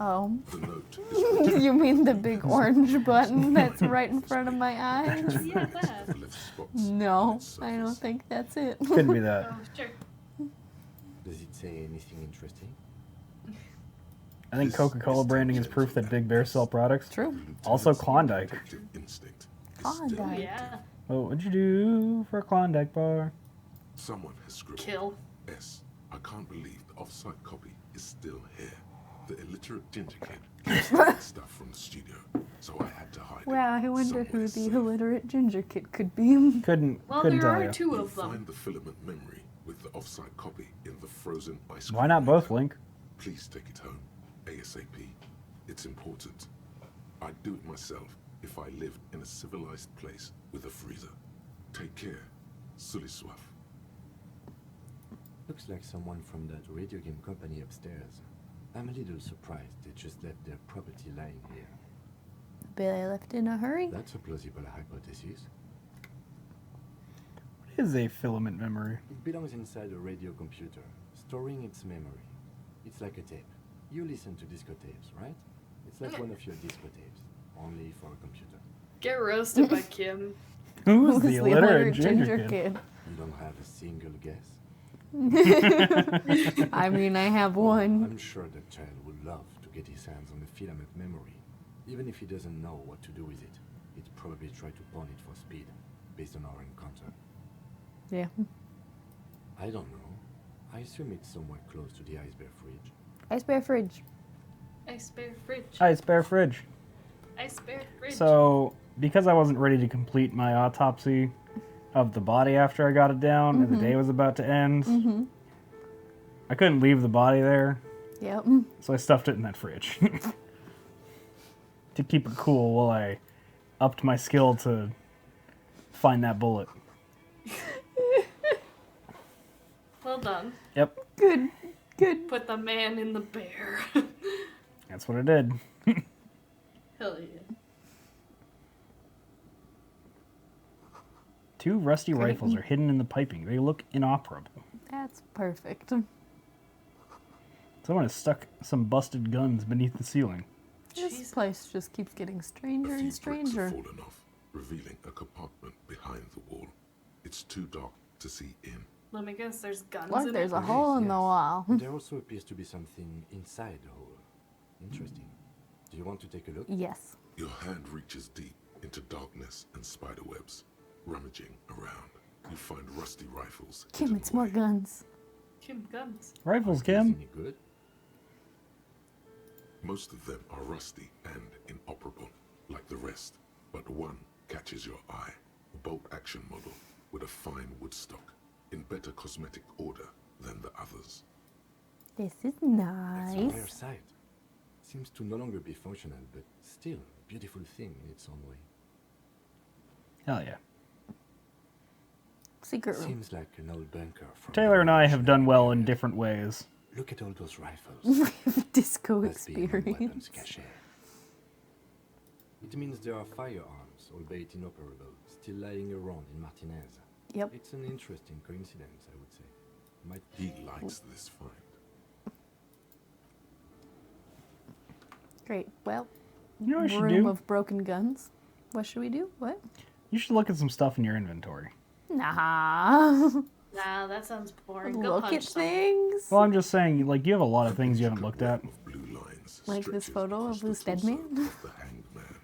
Oh. The note is You mean the big orange button that's right in front of my eyes? Yeah, that. the left spots. No, I don't think that's it. Couldn't be that. Oh, sure. Does it say anything interesting? I think This Coca-Cola is branding is Detective proof that Big Bear sell products. True. Lieutenant's Also Klondike. detective instinct is Klondike. still active. Yeah. What would you do for a Klondike bar? Someone has scribbled. Kill. S. I can't believe the off-site copy is still here. The illiterate ginger kid keeps taking stuff from the studio, so I had to hide Wow, it I wonder who somewhere the safe. illiterate ginger kid could be. Couldn't Well, couldn't there tell are you. two You'll of them. find the filament memory with the off-site copy in the frozen ice cream. Why not both, maker. Link? Please take it home, ASAP. It's important. I'd do it myself if I lived in a civilized place with a freezer. Take care. Sully Swaff. Looks like someone from that radio game company upstairs. I'm a little surprised they just left their property lying here. Billy left in a hurry. That's a plausible hypothesis. What is a filament memory? It belongs inside a radio computer, storing its memory. It's like a tape. You listen to disco tapes, right? It's like one of your disco tapes, only for a computer. Get roasted by Kim. Who's the illiterate ginger kid? You don't have a single guess? I mean, I have one. I'm sure that child would love to get his hands on the filament memory. Even if he doesn't know what to do with it, he'd probably try to pawn it for speed, based on our encounter. Yeah. I don't know. I assume it's somewhere close to the ice bear fridge. Ice bear fridge. Ice bear fridge. Ice bear fridge. Ice bear fridge. So, because I wasn't ready to complete my autopsy of the body after I got it down and the day was about to end, I couldn't leave the body there, Yep. so I stuffed it in that fridge. To keep it cool while I upped my skill to find that bullet. Well done. Yep, Good. Good. Put the man in the bear. that's what I did. Hell yeah. 2 rusty rifles are hidden in the piping. They look inoperable. That's perfect. Someone has stuck some busted guns beneath the ceiling. This place just keeps getting stranger A few and bricks have stranger. fallen off, revealing a compartment behind the wall. It's too dark to see in. Let me guess, there's guns Look, in there's it? a hole in the wall. There also appears to be something inside the hole. Interesting. Do you want to take a look? Yes. Your hand reaches deep into darkness and spiderwebs. Rummaging around, you find rusty rifles. Kim, it's more guns. Kim, guns. Rifles, Kim. Any good? Most of them are rusty and inoperable, like the rest, but one catches your eye. A bolt-action model with a fine wood stock, in better cosmetic order than the others. This is That's a rare nice. sight. Seems to no longer be functional, but still a beautiful thing in its own way. Hell yeah. Secret room. Seems like an old bunker from Taylor and I have done well in different ways. Look at all those rifles. Disco Must be weapons experience. cache. It means there are firearms, albeit inoperable, still lying around in Martinez. Yep. It's an interesting coincidence, I would say. Might He likes this find. Great. Well, You know what you should room do? of broken guns. What should we do? What? You should look at some stuff in your inventory. Nah. Nah, that sounds boring. Go Look punch at someone. things. Well, I'm just saying, like, you have a lot of things you haven't looked at. Blue lines Like this stretches photo across of the this dead torso man. of the hanged man,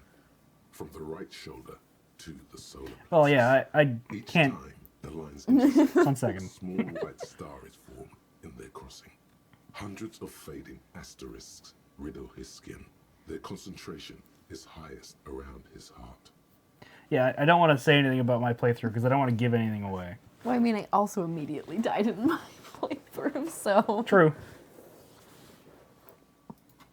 from the right shoulder to the solar plexus. Well, yeah, I Each can't. time the lines intersect, 1 second. a small white star is formed in their crossing. Hundreds of fading asterisks riddle his skin. Their concentration is highest around his heart. Yeah, I don't want to say anything about my playthrough because I don't want to give anything away. Well, I mean, I also immediately died in my playthrough, so. True.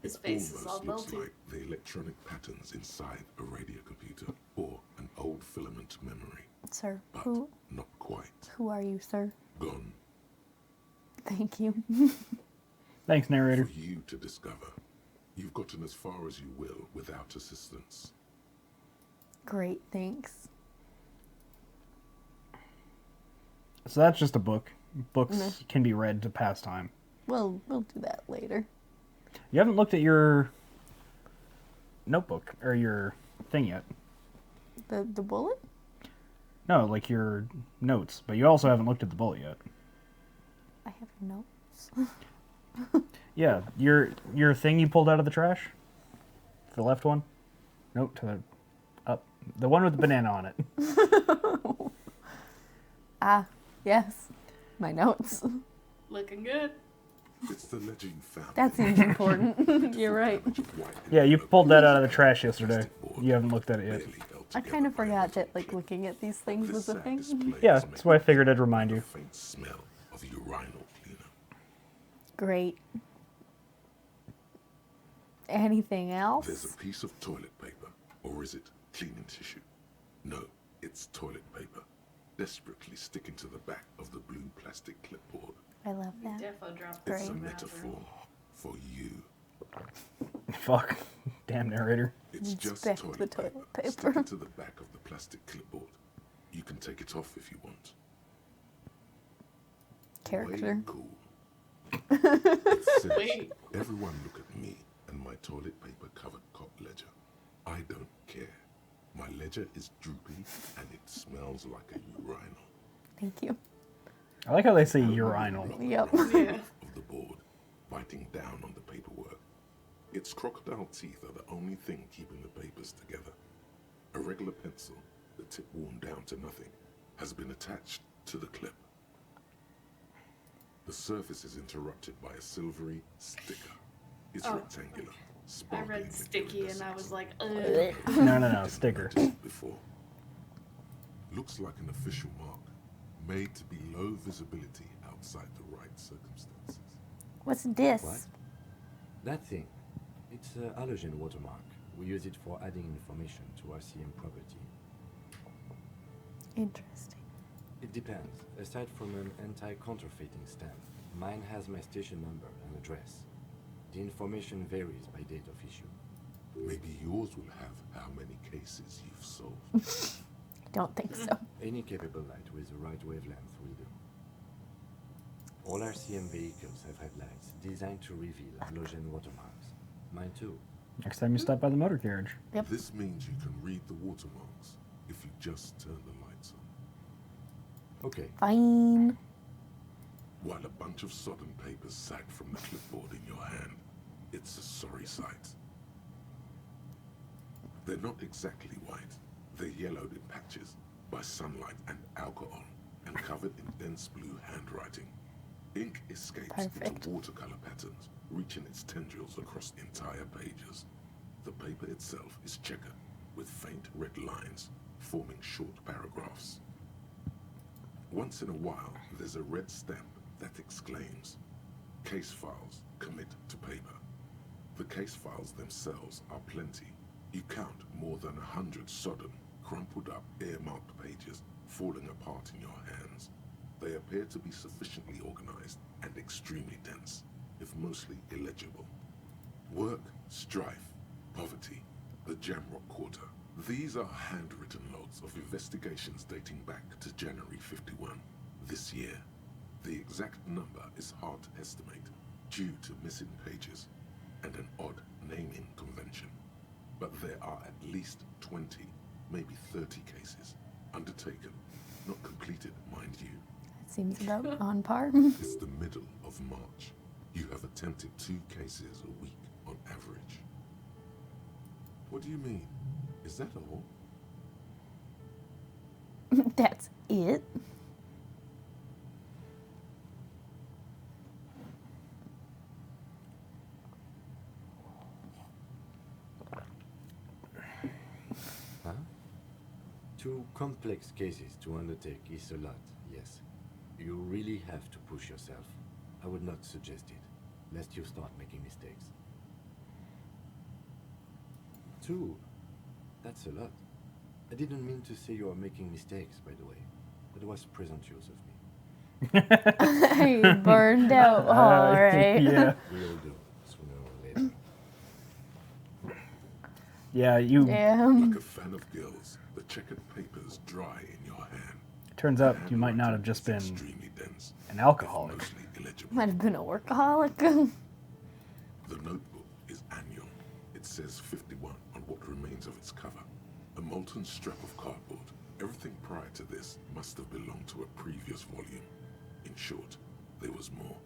His face is all Almost looks melty. like the electronic patterns inside a radio computer or an old filament memory. Sir, But who not quite. who are you, sir? Gone Thank you. Thanks, narrator. for you to discover. You've gotten as far as you will without assistance. Great, thanks. So that's just a book. Books Mhm. can be read to pass time. We'll do that later. You haven't looked at your notebook or your thing yet. The bullet? No, like your notes, but you also haven't looked at the bullet yet. I have notes. Yeah, your thing you pulled out of the trash? The left one? Nope, to the up. The one with the banana on it. Ah, yes. My notes. Looking good. It's the ledger you found. That seems important. You're right. Yeah, you pulled that out of the trash yesterday. You haven't looked at it yet. I kind of forgot that like looking at these things was a thing. Yeah, that's why I figured I'd remind you. Faint smell of urinal cleaner. Great. Anything There's else? a piece of toilet paper, or is it cleaning tissue? No, it's toilet paper, desperately sticking to the back of the blue plastic clipboard. I love that. Defo dropped Great. It's a some metaphor for you. Fuck. Damn narrator. It's just Inspect toilet the toilet paper. Stick it to the back of the plastic clipboard. You can take it off if you want. Character. Way cool. It says, Wait. everyone look at me and my toilet paper covered cop ledger. I don't care. My ledger is droopy and it smells like a urinal. Thank you. I like how they say urinal. Yep. Yeah. Of the board, biting down on the paperwork. Its crocodile teeth are the only thing keeping the papers together. A regular pencil, the tip worn down to nothing, has been attached to the clip. The surface is interrupted by a silvery sticker. It's Oh. rectangular, I sparkling read with sticky and I was like, ugh. Uh, No, sticker. before. Looks like an official mark, made to be low visibility outside the right circumstances. What's this? What? That thing. It's a halogen watermark. We use it for adding information to RCM property. Interesting. It depends. Aside from an anti-counterfeiting stamp, mine has my station number and address. The information varies by date of issue. Maybe yours will have how many cases you've solved. I don't think so. Any capable light with the right wavelength will do. All RCM vehicles have headlights designed to reveal halogen watermarks. Mine too. Next time you stop by the motor carriage. Yep. This means you can read the watermarks if you just turn the lights on. Okay. Fine. While a bunch of sodden papers sag from the clipboard in your hand, it's a sorry sight. They're not exactly white. They're yellowed in patches by sunlight and alcohol and covered in dense blue handwriting. Ink escapes into watercolor patterns, reaching its tendrils across entire pages. The paper itself is checkered with faint red lines forming short paragraphs. Once in a while, there's a red stamp that exclaims, "Case files, commit to paper." The case files themselves are plenty. You count more than 100 sodden, crumpled up, earmarked pages falling apart in your hands. They appear to be sufficiently organized and extremely dense, if mostly illegible. Work, strife, poverty, the Jamrock Quarter. These are handwritten logs of investigations dating back to January 51, this year. The exact number is hard to estimate due to missing pages and an odd naming convention. But there are at least 20, maybe 30 cases undertaken, not completed, mind you. That seems about on par. It's the middle of March. You have attempted 2 cases a week on average. What do you mean? Is that all? That's it. Huh? 2 complex cases to undertake is a lot, yes. You really have to push yourself. I would not suggest it, lest you start making mistakes. 2? That's a lot. I didn't mean to say you are making mistakes, by the way. That was presumptuous of me. You burned out. All right. Yeah. We all do, sooner or later. Yeah, you... Like a fan of gills, the checkered papers dry in your hand. Turns out you might not have just been an alcoholic. Might have been a workaholic. The notebook is annual. It says 51 on what remains of its cover. A molten strip of cardboard. Everything prior to this must have belonged to a previous volume. In short, there was more.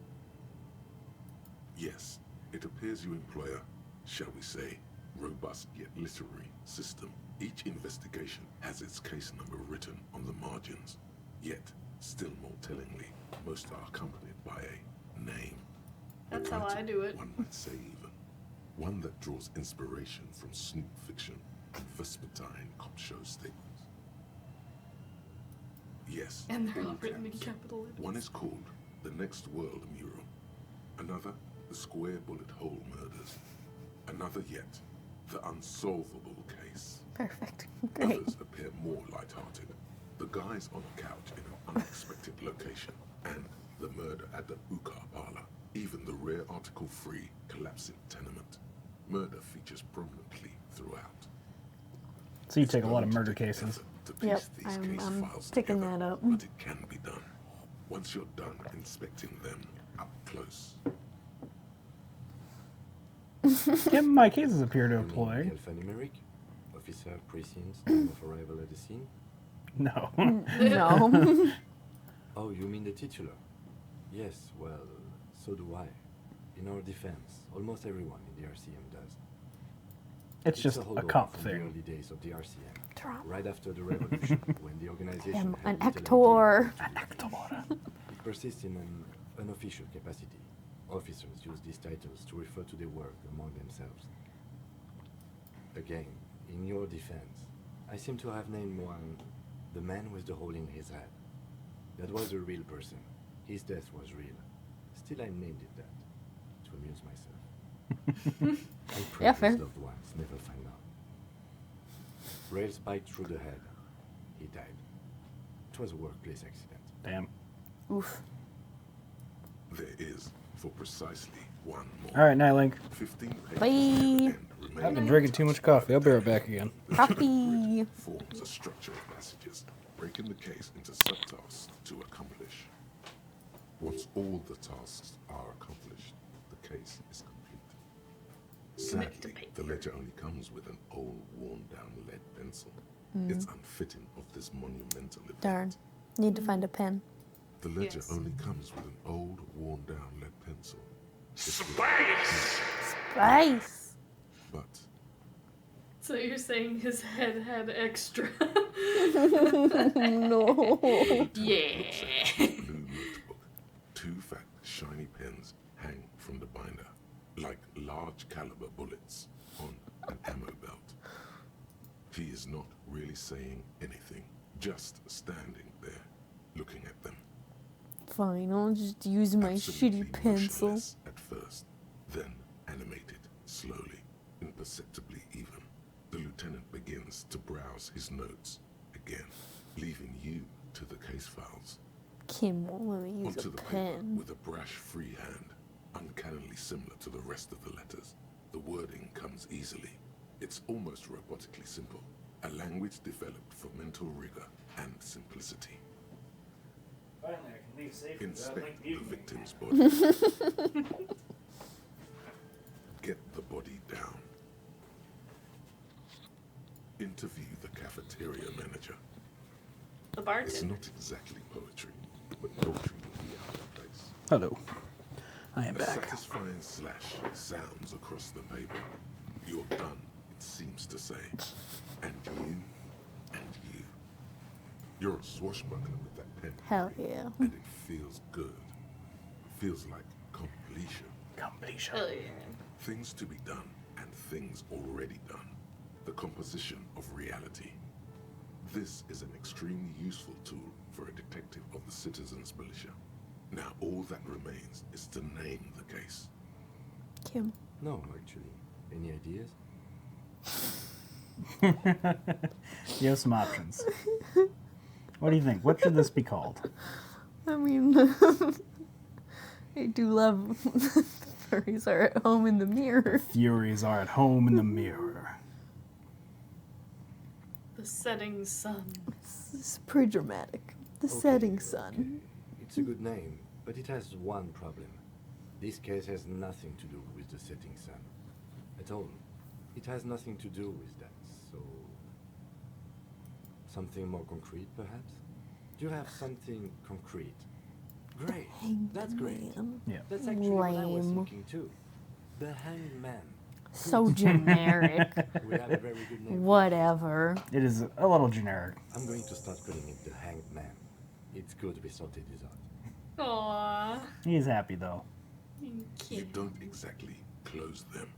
Yes, it appears you employ a, shall we say, robust yet literary system. Each investigation has its case number written on the margins. Yet, still more tellingly, most are accompanied by a name. That's how I do it. One might say even. One that draws inspiration from snoop fiction and Vespertine cop show staples. Yes, And they're all all written in caps. capital letters. One is called The Next World Mural. Another, The Square Bullet Hole Murders. Another yet, The Unsolvable Case. Perfect. Great. Others appear more light-hearted. The guys on a couch in an unexpected location, and the murder at the Uka parlor. Even the rare article-free collapsing tenement. Murder features prominently throughout. So you take a lot of murder cases. Yep, I'm picking that up. But it can be done. Once you're done inspecting them up close. Yeah, my cases appear to apply. Alphanumeric? Officer, precinct, time of arrival at the scene? No. No. Oh, you mean the titular? Yes, well, so do I. In our defense, almost everyone in the RCM does. It's just a holdover cop from thing. the early days of the RCM. Trump. Right after the revolution, when the organization I'm had an little actor. idea. It persists in an unofficial capacity. Officers use these titles to refer to their work among themselves. Again, in your defense, I seem to have named one the man with the hole in his head. That was a real person. His death was real. Still, I named it that, to amuse myself. I pray Yeah, his fair. loved ones never find out. Rail spiked through the head. He died. It was a workplace accident. Damn. Oof. There is, for precisely one more. All right, night, Link. 15 pages Bye. near the end remain I've been drinking too much coffee. I'll be right back again. Coffee. forms a structure of passages, breaking the case into subtasks to accomplish. Once all the tasks are accomplished, the case is complete. Sadly, the ledger only comes with an old, worn-down lead pencil. It's unfitting of this monumental event. Darn. Need to find a pen. The ledger Yes. only comes with an old, worn-down lead pencil. Space! Spice! But So you're saying his head had extra? No. Yeah. blue notebook. 2 fat, shiny pens hang from the binder, like large caliber bullets on an ammo belt. He is not really saying anything, just standing there, looking at them. Fine, I'll just use my Absolutely shitty pencil. motionless at first, then animated, slowly, imperceptibly even. The lieutenant begins to browse his notes again, leaving you to the case files. Kim won't let me use Onto a the paper pen. with a brash free hand, uncannily similar to the rest of the letters. The wording comes easily. It's almost robotically simple, a language developed for mental rigor and simplicity. Finally, I can leave safely. Inspect the victim's body. Get the body down. Interview the cafeteria manager. The It's bartender. not exactly poetry, but poetry will be out of place. Hello. I am A back. satisfying slash sounds across the paper. You're done, it seems to say. And you, and you. You're a swashbuckler with that pen. Hell yeah. And it feels good. Feels like completion. Completion. Hell yeah. Things to be done and things already done. The composition of reality. This is an extremely useful tool for a detective of the Citizens Militia. Now all that remains is to name the case. Kim. No, actually. Any ideas? You have some options. What do you think? What should this be called? I mean, I do love furries are at home in the mirror. Furies are at home in the mirror. The setting sun. It's pretty dramatic. The setting sun. It's a good name, but it has one problem. This case has nothing to do with the setting sun. At all. It has nothing to do with that, so... Something more concrete, perhaps? Do you have something concrete? Great. That's great. Man. Yeah. That's actually what I was Lame. thinking too. The Hanged Man. So generic. We have a very good name. Whatever. It is a little generic. I'm going to start calling it the Hanged Man. It's good we sorted this out. Aww. He's happy though. You don't exactly close them,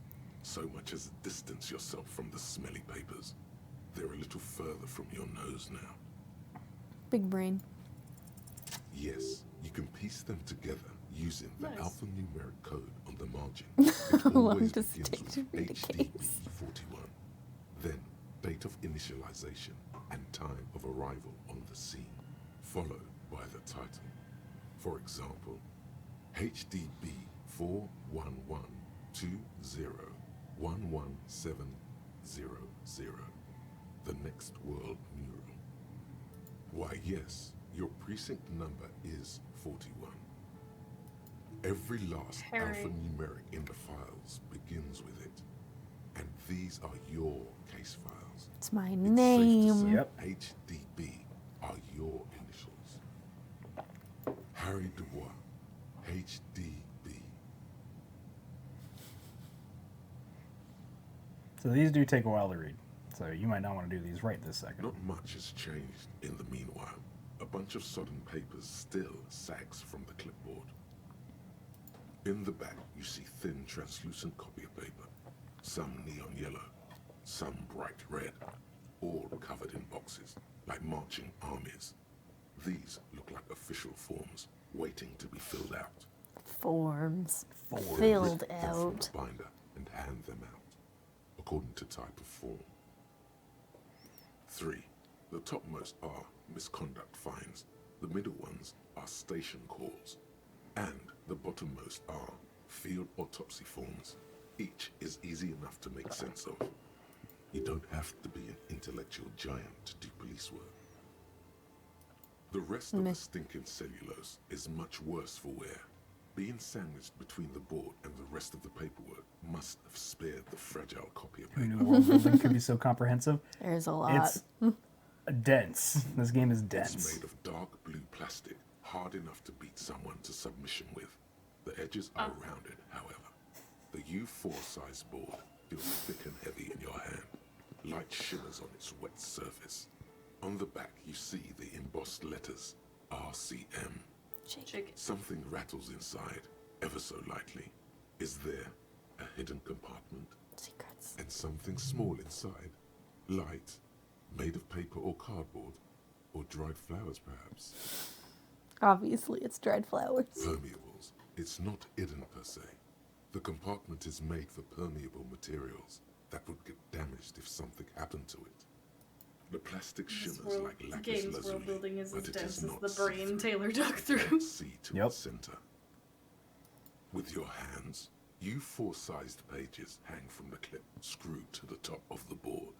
so much as distance yourself from the smelly papers. They're a little further from your nose now. Big brain. Yes, you can piece them together using the Nice. alphanumeric code on the margin. It Long always does it begins take to with read a HDB case? 41. Then, date of initialization and time of arrival on the scene, followed by the title. For example, HDB 41120111700, the next world mural. Why, yes, your precinct number is 41. Every last Harry. alphanumeric in the files begins with it. And these are your case files. It's my It's name. safe to say Yep. HDB are your initials. Harry Dubois, HDB. So these do take a while to read. So you might not want to do these right this second. Not much has changed in the meanwhile. A bunch of sodden papers still sags from the clipboard. In the back, you see thin, translucent copy of paper. Some neon yellow, some bright red, all covered in boxes, like marching armies. These look like official forms, waiting to be filled out. Forms. You Filled rip them from out. the binder and hand them out, according to type of form. 3. The topmost are misconduct fines. The middle ones are station calls. And the bottommost are field autopsy forms. Each is easy enough to make sense of. You don't have to be an intellectual giant to do police work. The rest of the stinking cellulose is much worse for wear. Being sandwiched between the board and the rest of the paperwork must have spared the fragile copy of Who paper. knew world building could be so comprehensive? There's a lot. dense. This game is It's dense. made of dark blue plastic, hard enough to beat someone to submission with. The edges are rounded, however. The U4 size board feels thick and heavy in your hand. Light shimmers on its wet surface. On the back, you see the embossed letters RCM. Something rattles inside, ever so lightly. Is there a hidden compartment? Secrets. And something small inside. Light, made of paper or cardboard, or dried flowers perhaps. Obviously, it's dried flowers. Permeables. It's not hidden per se. The compartment is made for permeable materials that would get damaged if something happened to it. The plastic shimmers like lapis Games lazuli, world building is as but it dense is as not the brain see-through. Taylor dug through. See to its center. With your hands, U4-sized pages hang from the clip screwed to the top of the board.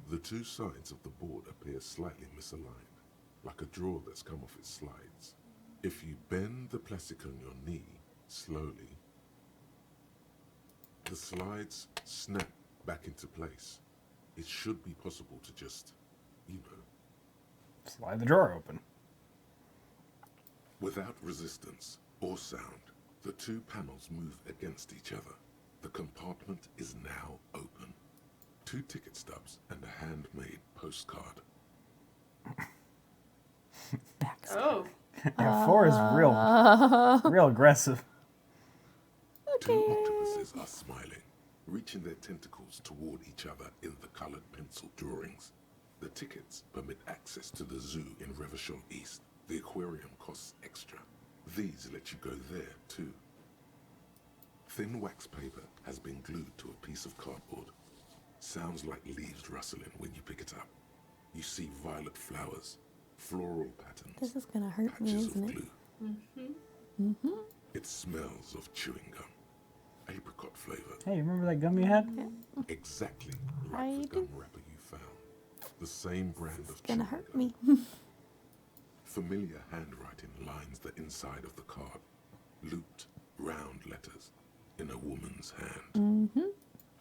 The two sides of the board appear slightly misaligned, like a drawer that's come off its slides. If you bend the plastic on your knee slowly, the slides snap back into place. It should be possible to just, slide the drawer open. Without resistance or sound, the two panels move against each other. The compartment is now open. 2 ticket stubs and a handmade postcard. Oh. Yeah, 4 is real aggressive. Two octopuses are smiling, reaching their tentacles toward each other in the colored pencil drawings. The tickets permit access to the zoo in Revachol East. The aquarium costs extra. These let you go there, too. Thin wax paper has been glued to a piece of cardboard. Sounds like leaves rustling when you pick it up. You see violet flowers, floral patterns, This is gonna hurt me, patches of isn't it? glue. It smells of chewing gum. Apricot flavor. Hey, remember that gum you had? Exactly like the gum wrapper you found. The same brand of It's gonna chewing hurt gum. me. Familiar handwriting lines the inside of the card. Looped, round letters in a woman's hand.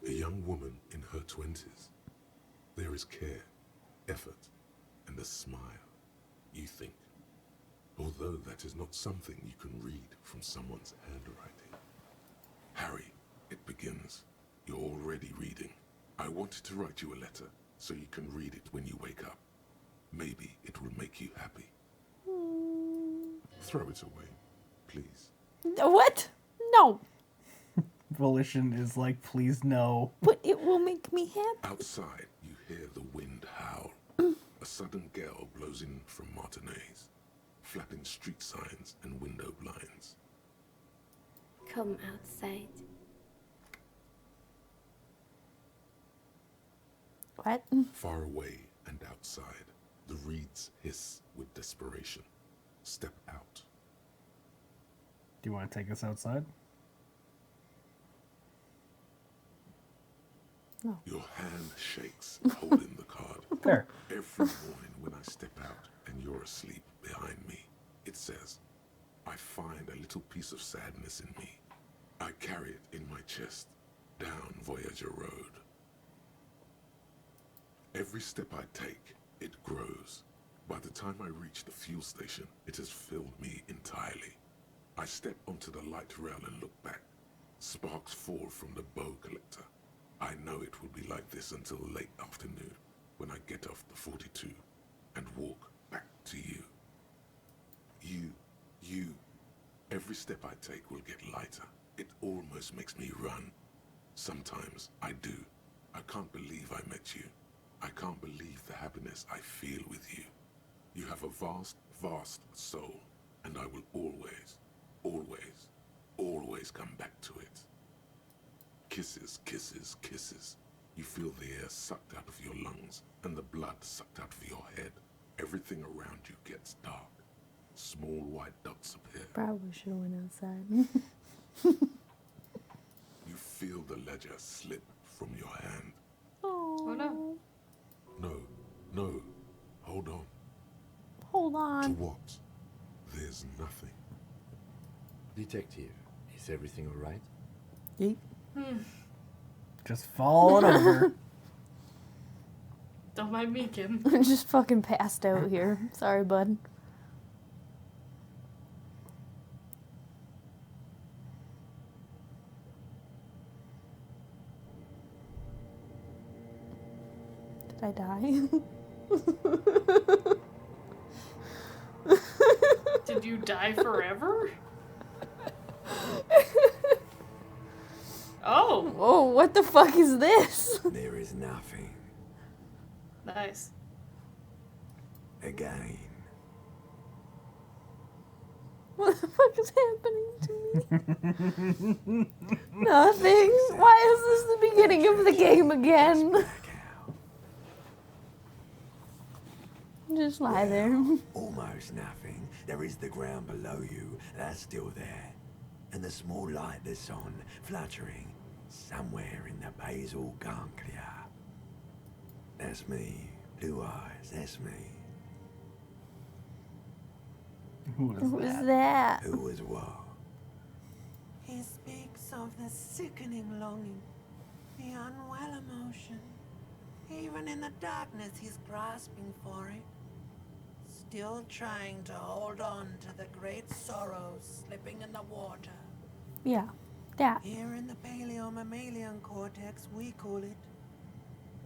A young woman in her 20s. There is care, effort, and a smile, you think. Although that is not something you can read from someone's handwriting. Harry, it begins. You're already reading. I wanted to write you a letter so you can read it when you wake up. Maybe it will make you happy. Throw it away, please. What? No. Volition is like, please no. But it will make me happy. Outside, you hear the wind howl. A sudden gale blows in from Martinez, flapping street signs and window blinds. Come outside. What? Far away and outside, the reeds hiss with desperation. Step out. Do you want to take us outside? No. Your hand shakes, holding the card. There. Every morning when I step out and you're asleep behind me, it says, I find a little piece of sadness in me. I carry it in my chest, down Voyager Road. Every step I take, it grows. By the time I reach the fuel station, it has filled me entirely. I step onto the light rail and look back. Sparks fall from the bow collector. I know it will be like this until late afternoon, when I get off the 42 and walk back to you. You. Every step I take will get lighter. It almost makes me run. Sometimes I do. I can't believe I met you. I can't believe the happiness I feel with you. You have a vast, vast soul, and I will always, always, always come back to it. Kisses, kisses, kisses. You feel the air sucked out of your lungs and the blood sucked out of your head. Everything around you gets dark. Small white dots appear. Probably should have went outside. You feel the ledger slip from your hand. Oh no. No. Hold on. Hold To on. what? There's nothing. Detective, is everything alright? Yeet. Just fall it over. Don't mind me, Kim. I'm just fucking passed out here. Sorry, bud. Did I die? Did you die forever? Oh! Oh, what the fuck is this? There is nothing. Nice. Again. What the fuck is happening to me? Nothing. Why is this the beginning of the game again? Just lie there. Almost nothing. There is the ground below you. That's still there. And the small light that's on, fluttering, somewhere in the basal ganglia. That's me. Blue eyes, that's me. Who is Who is that? Who was what? He speaks of the sickening longing, the unwell emotion. Even in the darkness, he's grasping for it. Still trying to hold on to the great sorrows slipping in the water. Yeah, that. Here in the paleo-mammalian cortex, we call it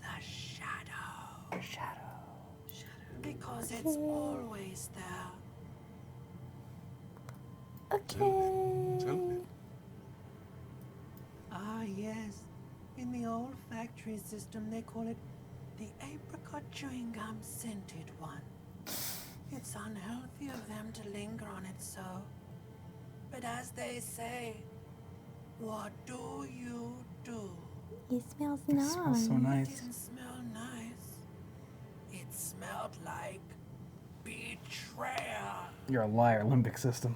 the shadow. Shadow. Because it's always there. Okay. Tell me. Ah, yes. In the old factory system, they call it the apricot chewing gum scented one. It's unhealthy of them to linger on it so. But as they say, what do you do? It smells It nice. smells so It nice. didn't smell nice. It smelled like betrayal. You're a liar, limbic system.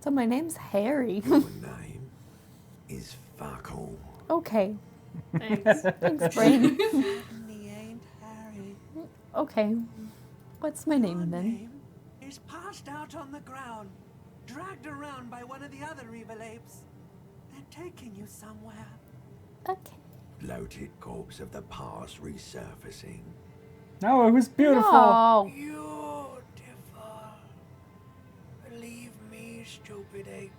So my name's Harry. Your name is fuck all. Okay. Thanks. Thanks, brain. He ain't Harry. Okay. What's my name Your then? name is passed out on the ground, dragged around by one of the other evil apes. They're taking you somewhere. Okay. Bloated corpse of the past resurfacing. No, it was beautiful. No. Beautiful. Believe me, stupid ape.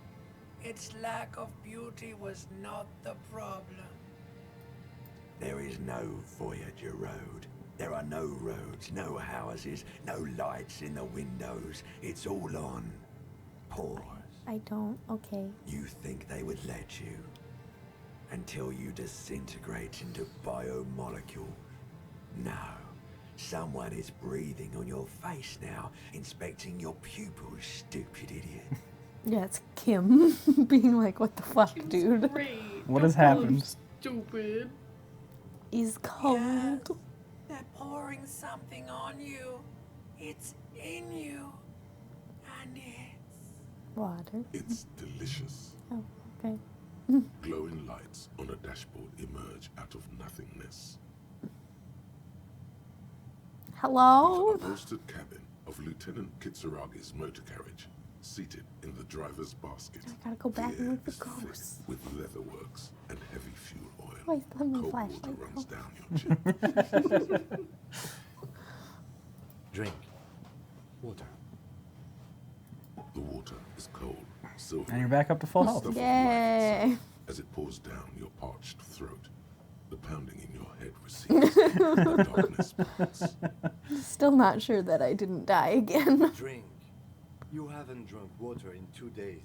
Its lack of beauty was not the problem. There is no Voyager Road. There are no roads, no houses, no lights in the windows. It's all on pause. I don't. Okay. You think they would let you? Until you disintegrate into biomolecule. No. Someone is breathing on your face now, inspecting your pupils, stupid idiot. Yeah, it's Kim being like, what the fuck, dude? Great. What Don't has call him happened? Stupid. He's cold. Yes, they're pouring something on you. It's in you. And it's... Water. It's delicious. Oh, okay. Glowing lights on a dashboard emerge out of nothingness. Hello? The upholstered cabin of Lieutenant Kitsuragi's motor carriage, seated in the driver's basket. I gotta go back and Gear look the is thick ghosts. with leatherworks and heavy fuel oil. Wait, let me Cold flashlight. water runs down your chin. Drink. Water. The water is cold, silvery. And you're back up to full health. Stuff of Yay. life as it pours down your parched throat. The pounding in your head recedes. The darkness parts. Still not sure that I didn't die again. Drink. You haven't drunk water in 2 days.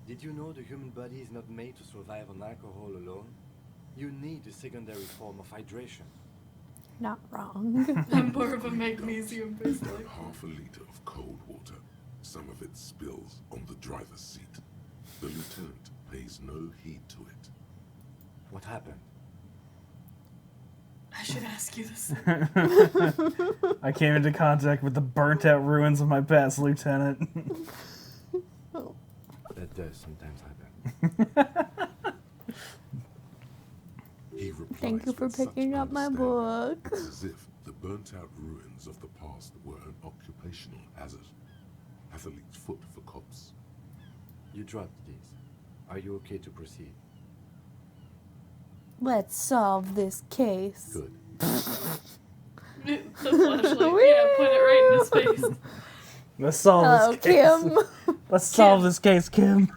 Did you know the human body is not made to survive on alcohol alone? You need a secondary form of hydration. Not wrong. I'm more of a magnesium based About life. half a liter of cold water. Some of it spills on the driver's seat. The lieutenant pays no heed to it. What happened? I should ask you this. I came into contact with the burnt out ruins of my past, Lieutenant. That does sometimes happen. He replies Thank you for with such picking up my understanding, book. As if the burnt out ruins of the past were an occupational hazard. Athlete's foot for cops. You dropped these. Are you okay to proceed? Let's solve this case. Good. The flashlight. Yeah, point it right in his face. Let's solve Hello, this case. Kim. Let's solve this case, Kim.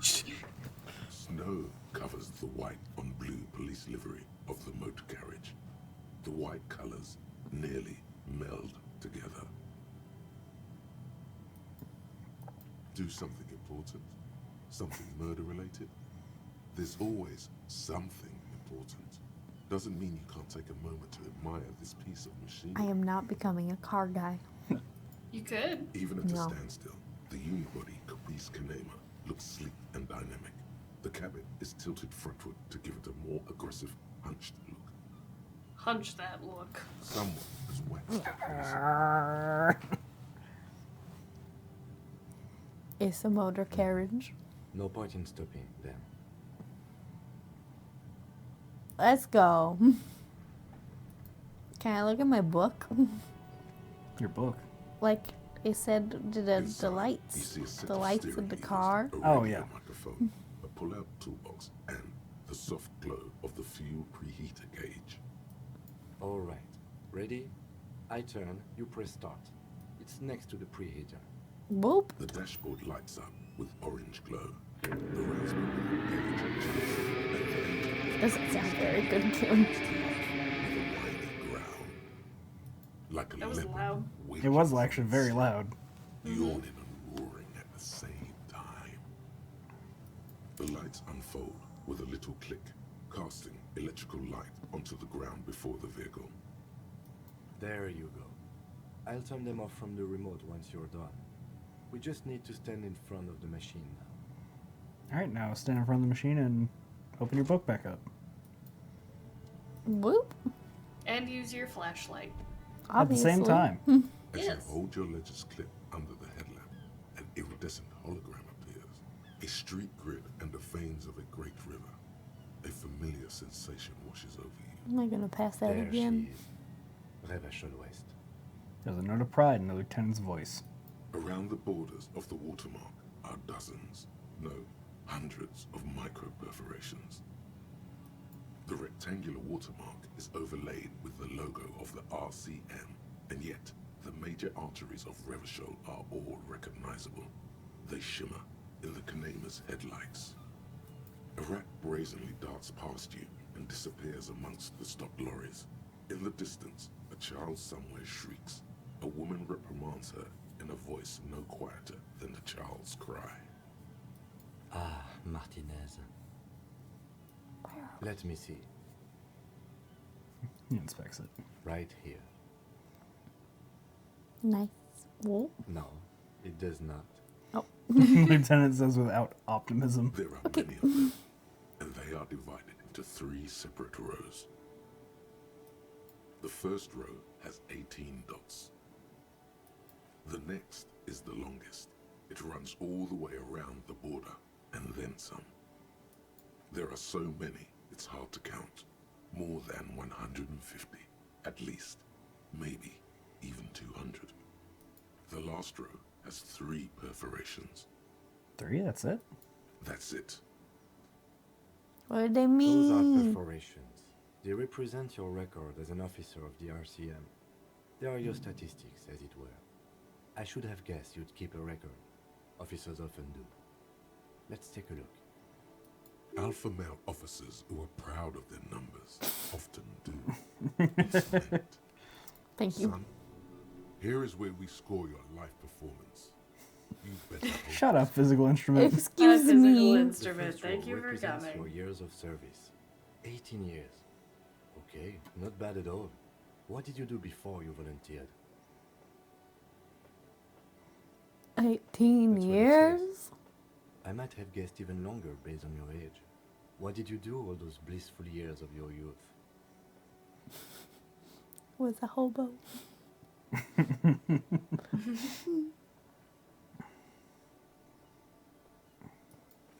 Snow covers the white on blue police livery of the motor carriage. The white colors nearly meld together. Do something important, something murder-related. There's always something important. Doesn't mean you can't take a moment to admire this piece of machinery. I am not becoming a car guy. You could. Even at a No. standstill, the unibody Caprice Kanema looks sleek and dynamic. The cabin is tilted frontward to give it a more aggressive, hunched look. Hunch that look. Someone has waxed the police. It's a motor carriage. No point in stopping them. Let's go. Can I look at my book? Your book. Like it said, the Inside, you lights, see a set the of lights in steering the wheels, car. a Oh, radio yeah. microphone, a pull-out toolbox, and the soft glow of the fuel preheater gauge. All right. Ready? I turn, you press start. It's next to the preheater. Whoop. The dashboard lights up with orange glow. The raspberry gauge jumps and the engine Doesn't sound very good, Kim. with a whiny growl. Like a That was leopard loud. It was actually very loud. yawning and roaring at the same time. The lights unfold with a little click, casting electrical light onto the ground before the vehicle. There you go. I'll turn them off from the remote once you're done. We just need to stand in front of the machine now. Alright, now stand in front of the machine and open your book back up. Whoop. And use your flashlight. At the same Obviously. time. As Yes. you hold your ledger's clip under the headlamp, an iridescent hologram appears. A street grid and the veins of a great river. A familiar sensation washes over you. Am I gonna pass that There again? she is. Rêve à l'ouest. There's a note of pride in the lieutenant's voice. Around the borders of the watermark are dozens, no, hundreds of micro-perforations. The rectangular watermark is overlaid with the logo of the RCM, and yet the major arteries of Revachol are all recognizable. They shimmer in the Kanema's headlights. A rat brazenly darts past you and disappears amongst the stopped lorries. In the distance, a child somewhere shrieks. A woman reprimands her in a voice no quieter than the child's cry. Ah, Martinez. Let me see. He inspects it. Right here. Nice. Whoop. No, it does not. Oh. Lieutenant says without optimism. There are many of them, and they are divided into 3 separate rows. The first row has 18 dots. The next is the longest. It runs all the way around the border, and then some. There are so many, it's hard to count. More than 150, at least. Maybe even 200. The last row has 3 perforations. 3, that's it? That's it. What do they Those mean? are perforations. They represent your record as an officer of the RCM. They are your statistics, as it were. I should have guessed you'd keep a record. Officers often do. Let's take a look. Alpha male officers who are proud of their numbers often do. Thank you. Son, here is where we score your life performance. You better hope. Shut up, physical instrument. Excuse Physical me. instrument. The first Thank row you for represents coming. your years of service. 18 years. Okay, not bad at all. What did you do before you volunteered? 18 That's what it years? I might have guessed even longer based on your age. What did you do all those blissful years of your youth? Was a hobo.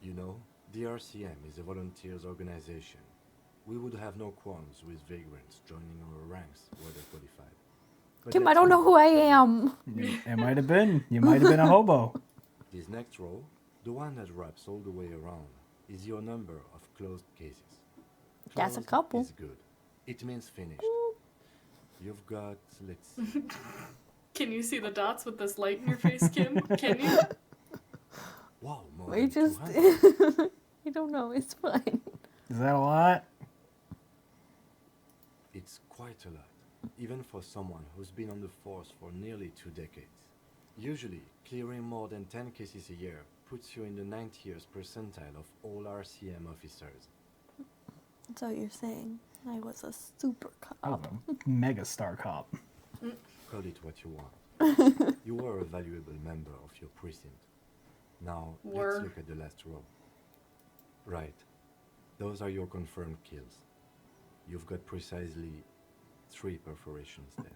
You know, the RCM is a volunteers organization. We would have no qualms with vagrants joining our ranks where they're qualified. But Kim, I let's don't know move who on. I am. It might have been. You might have been a hobo. This next row, the one that wraps all the way around, is your number of closed cases. That's a Closed couple. is good. It means finished. You've got, let's see. Can you see the dots with this light in your face, Kim? Can you? Wow, more We than just. 200. You don't know. It's fine. Is that a lot? It's quite a lot, even for someone who's been on the force for nearly 2 decades. Usually, clearing more than 10 cases a year puts you in the 90th percentile of all RCM officers. So you're saying I was a super I was cop. a mega star cop. Call it what you want. You were a valuable member of your precinct. Now, Were. let's look at the last row. Right. Those are your confirmed kills. You've got precisely 3 perforations there.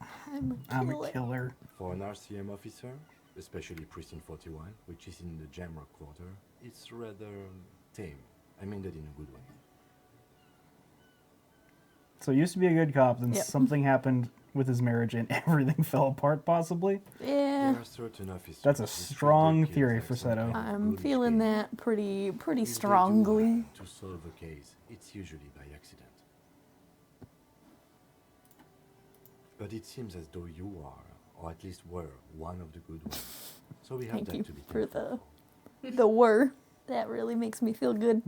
I'm a killer. For an RCM officer, especially Precinct 41, which is in the Jamrock Quarter, it's rather tame. I mean that in a good way. So he used to be a good cop, then Yep. something happened with his marriage and everything fell apart, possibly. Yeah. There are certain officers That's a who treat strong their kills theory like for some Seto. kind of I'm ghoulish feeling game. that pretty If they do strongly. have to solve a case, it's usually by accident. But it seems as though you are, or at least were, one of the good ones. So we have Thank that you to be for thankful the were. That really makes me feel good.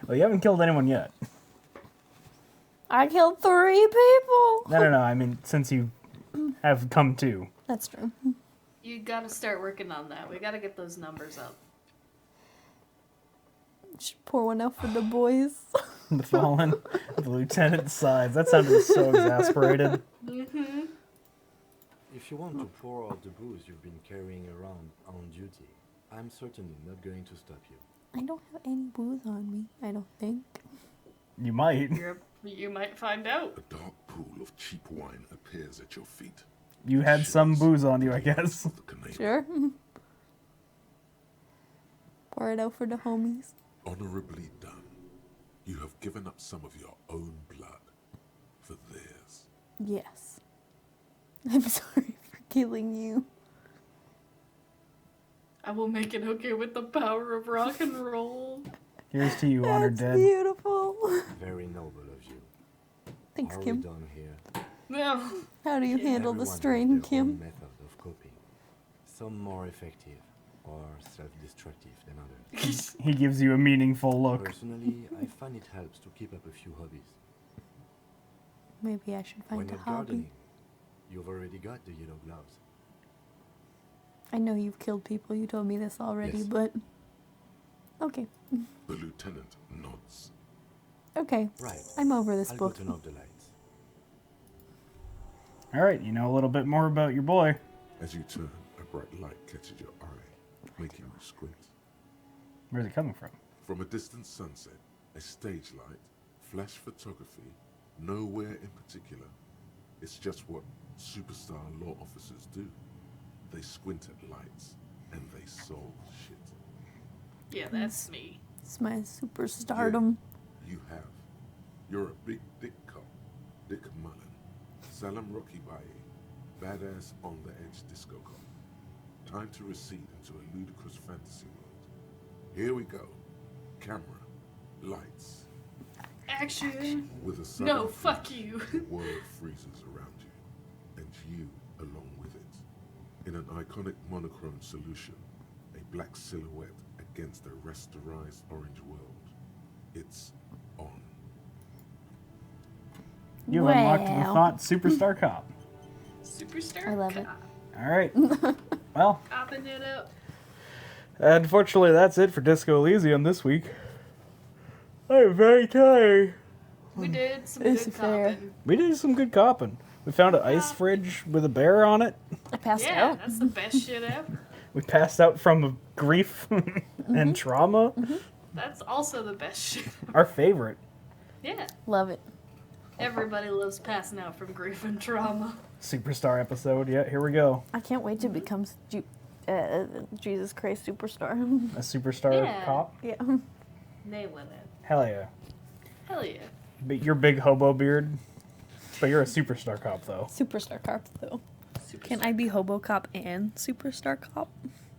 Well, you haven't killed anyone yet. I killed 3 people. No. I mean, since you have come to. That's true. You gotta start working on that. We gotta get those numbers up. Should pour one out for the boys. The fallen, the lieutenant sides. That sounded so exasperated. Mm-hmm. If you want to pour out the booze you've been carrying around on duty, I'm certainly not going to stop you. I don't have any booze on me, I don't think. You might. You might find out. A dark pool of cheap wine appears at your feet. You had some booze on you, I guess. Sure. Pour it out for the homies. Honorably done. You have given up some of your own blood for theirs. Yes. I'm sorry for killing you. I will make it okay with the power of rock and roll. Here's to you, honored That's dead. beautiful. Very noble of you. Thanks, Are Kim. we done here? No. How do you handle the Everyone has strain, their own Kim? method of coping. Some more effective or self-destructive than others. He gives you a meaningful look. Personally, I find it helps to keep up a few hobbies. Maybe I should When find a you're hobby. gardening, you've already got the yellow gloves. I know you've killed people. You told me this already, Yes. but okay. The lieutenant nods. Okay. Right. I'm over this I'll book. go turn off the lights. All right, you know a little bit more about your boy. As you turn, a bright light catches your eye, making you squint. Where's it coming from? From a distant sunset, a stage light, flash photography, nowhere in particular. It's just what superstar law officers do. They squint at lights, and they solve shit. Yeah, that's me. It's my superstardom. You have. You're a big dick cop, Dick Mullen. Salam Rocky Baye, badass on the edge disco cop. Time to recede into a ludicrous fantasy world. Here we go. Camera, lights. Action. With a sudden No, fuck flash, you. The world freezes around you, and you along with it. In an iconic monochrome solution, a black silhouette against a rasterized orange world. It's on. You've unlocked the thought superstar cop. Superstar. I love it. All right. Well, Copping it up. unfortunately, that's it for Disco Elysium this week. I'm very tired. We did some It's good fair. copping. We did some good copping. We found an ice fridge with a bear on it. I passed Yeah, out. that's the best shit ever. We passed out from grief and trauma. That's also the best shit. Our favorite. Yeah. Love it. Everybody loves passing out from grief and trauma. Superstar episode. Yeah, here we go. I can't wait to become Jesus Christ superstar. A superstar Yeah. cop. Yeah. Nailing it. Hell yeah. Hell yeah. But your big hobo beard. But you're a superstar cop, though. Superstar cop, though. Can I be hobo cop and superstar cop?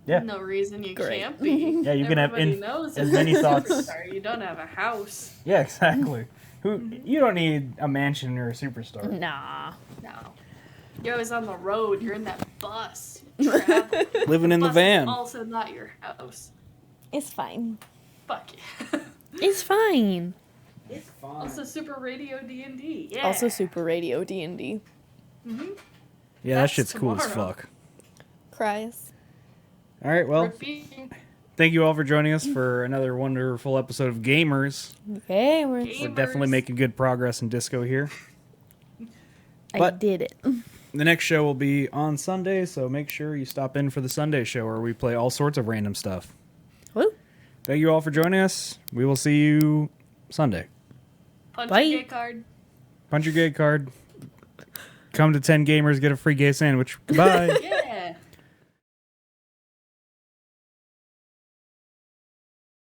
Yeah. No reason you Great. can't be. Yeah, you can have Everybody knows as if many you're a thoughts. superstar, you don't have a house. Yeah, exactly. You don't need a mansion or a superstar. Nah. No. You're always on the road. You're in that bus. Traveling. Living in the bus van. Is also not your house. It's fine. Fuck yeah. It's fine. It's fine. Also, Super Radio D&D. Yeah. Also, Super Radio D&D. Mm-hmm. Yeah, that shit's cool as fuck. Cries. All right, well, Repeat. thank you all for joining us for another wonderful episode of Gamers. Gamers. We're definitely making good progress in disco here. I But did it. the next show will be on Sunday, so make sure you stop in for the Sunday show where we play all sorts of random stuff. Woo. Thank you all for joining us. We will see you Sunday. Punch Bye. your gay card. Punch your gay card. Come to 10 Gamers, get a free gay sandwich. Goodbye. Yeah.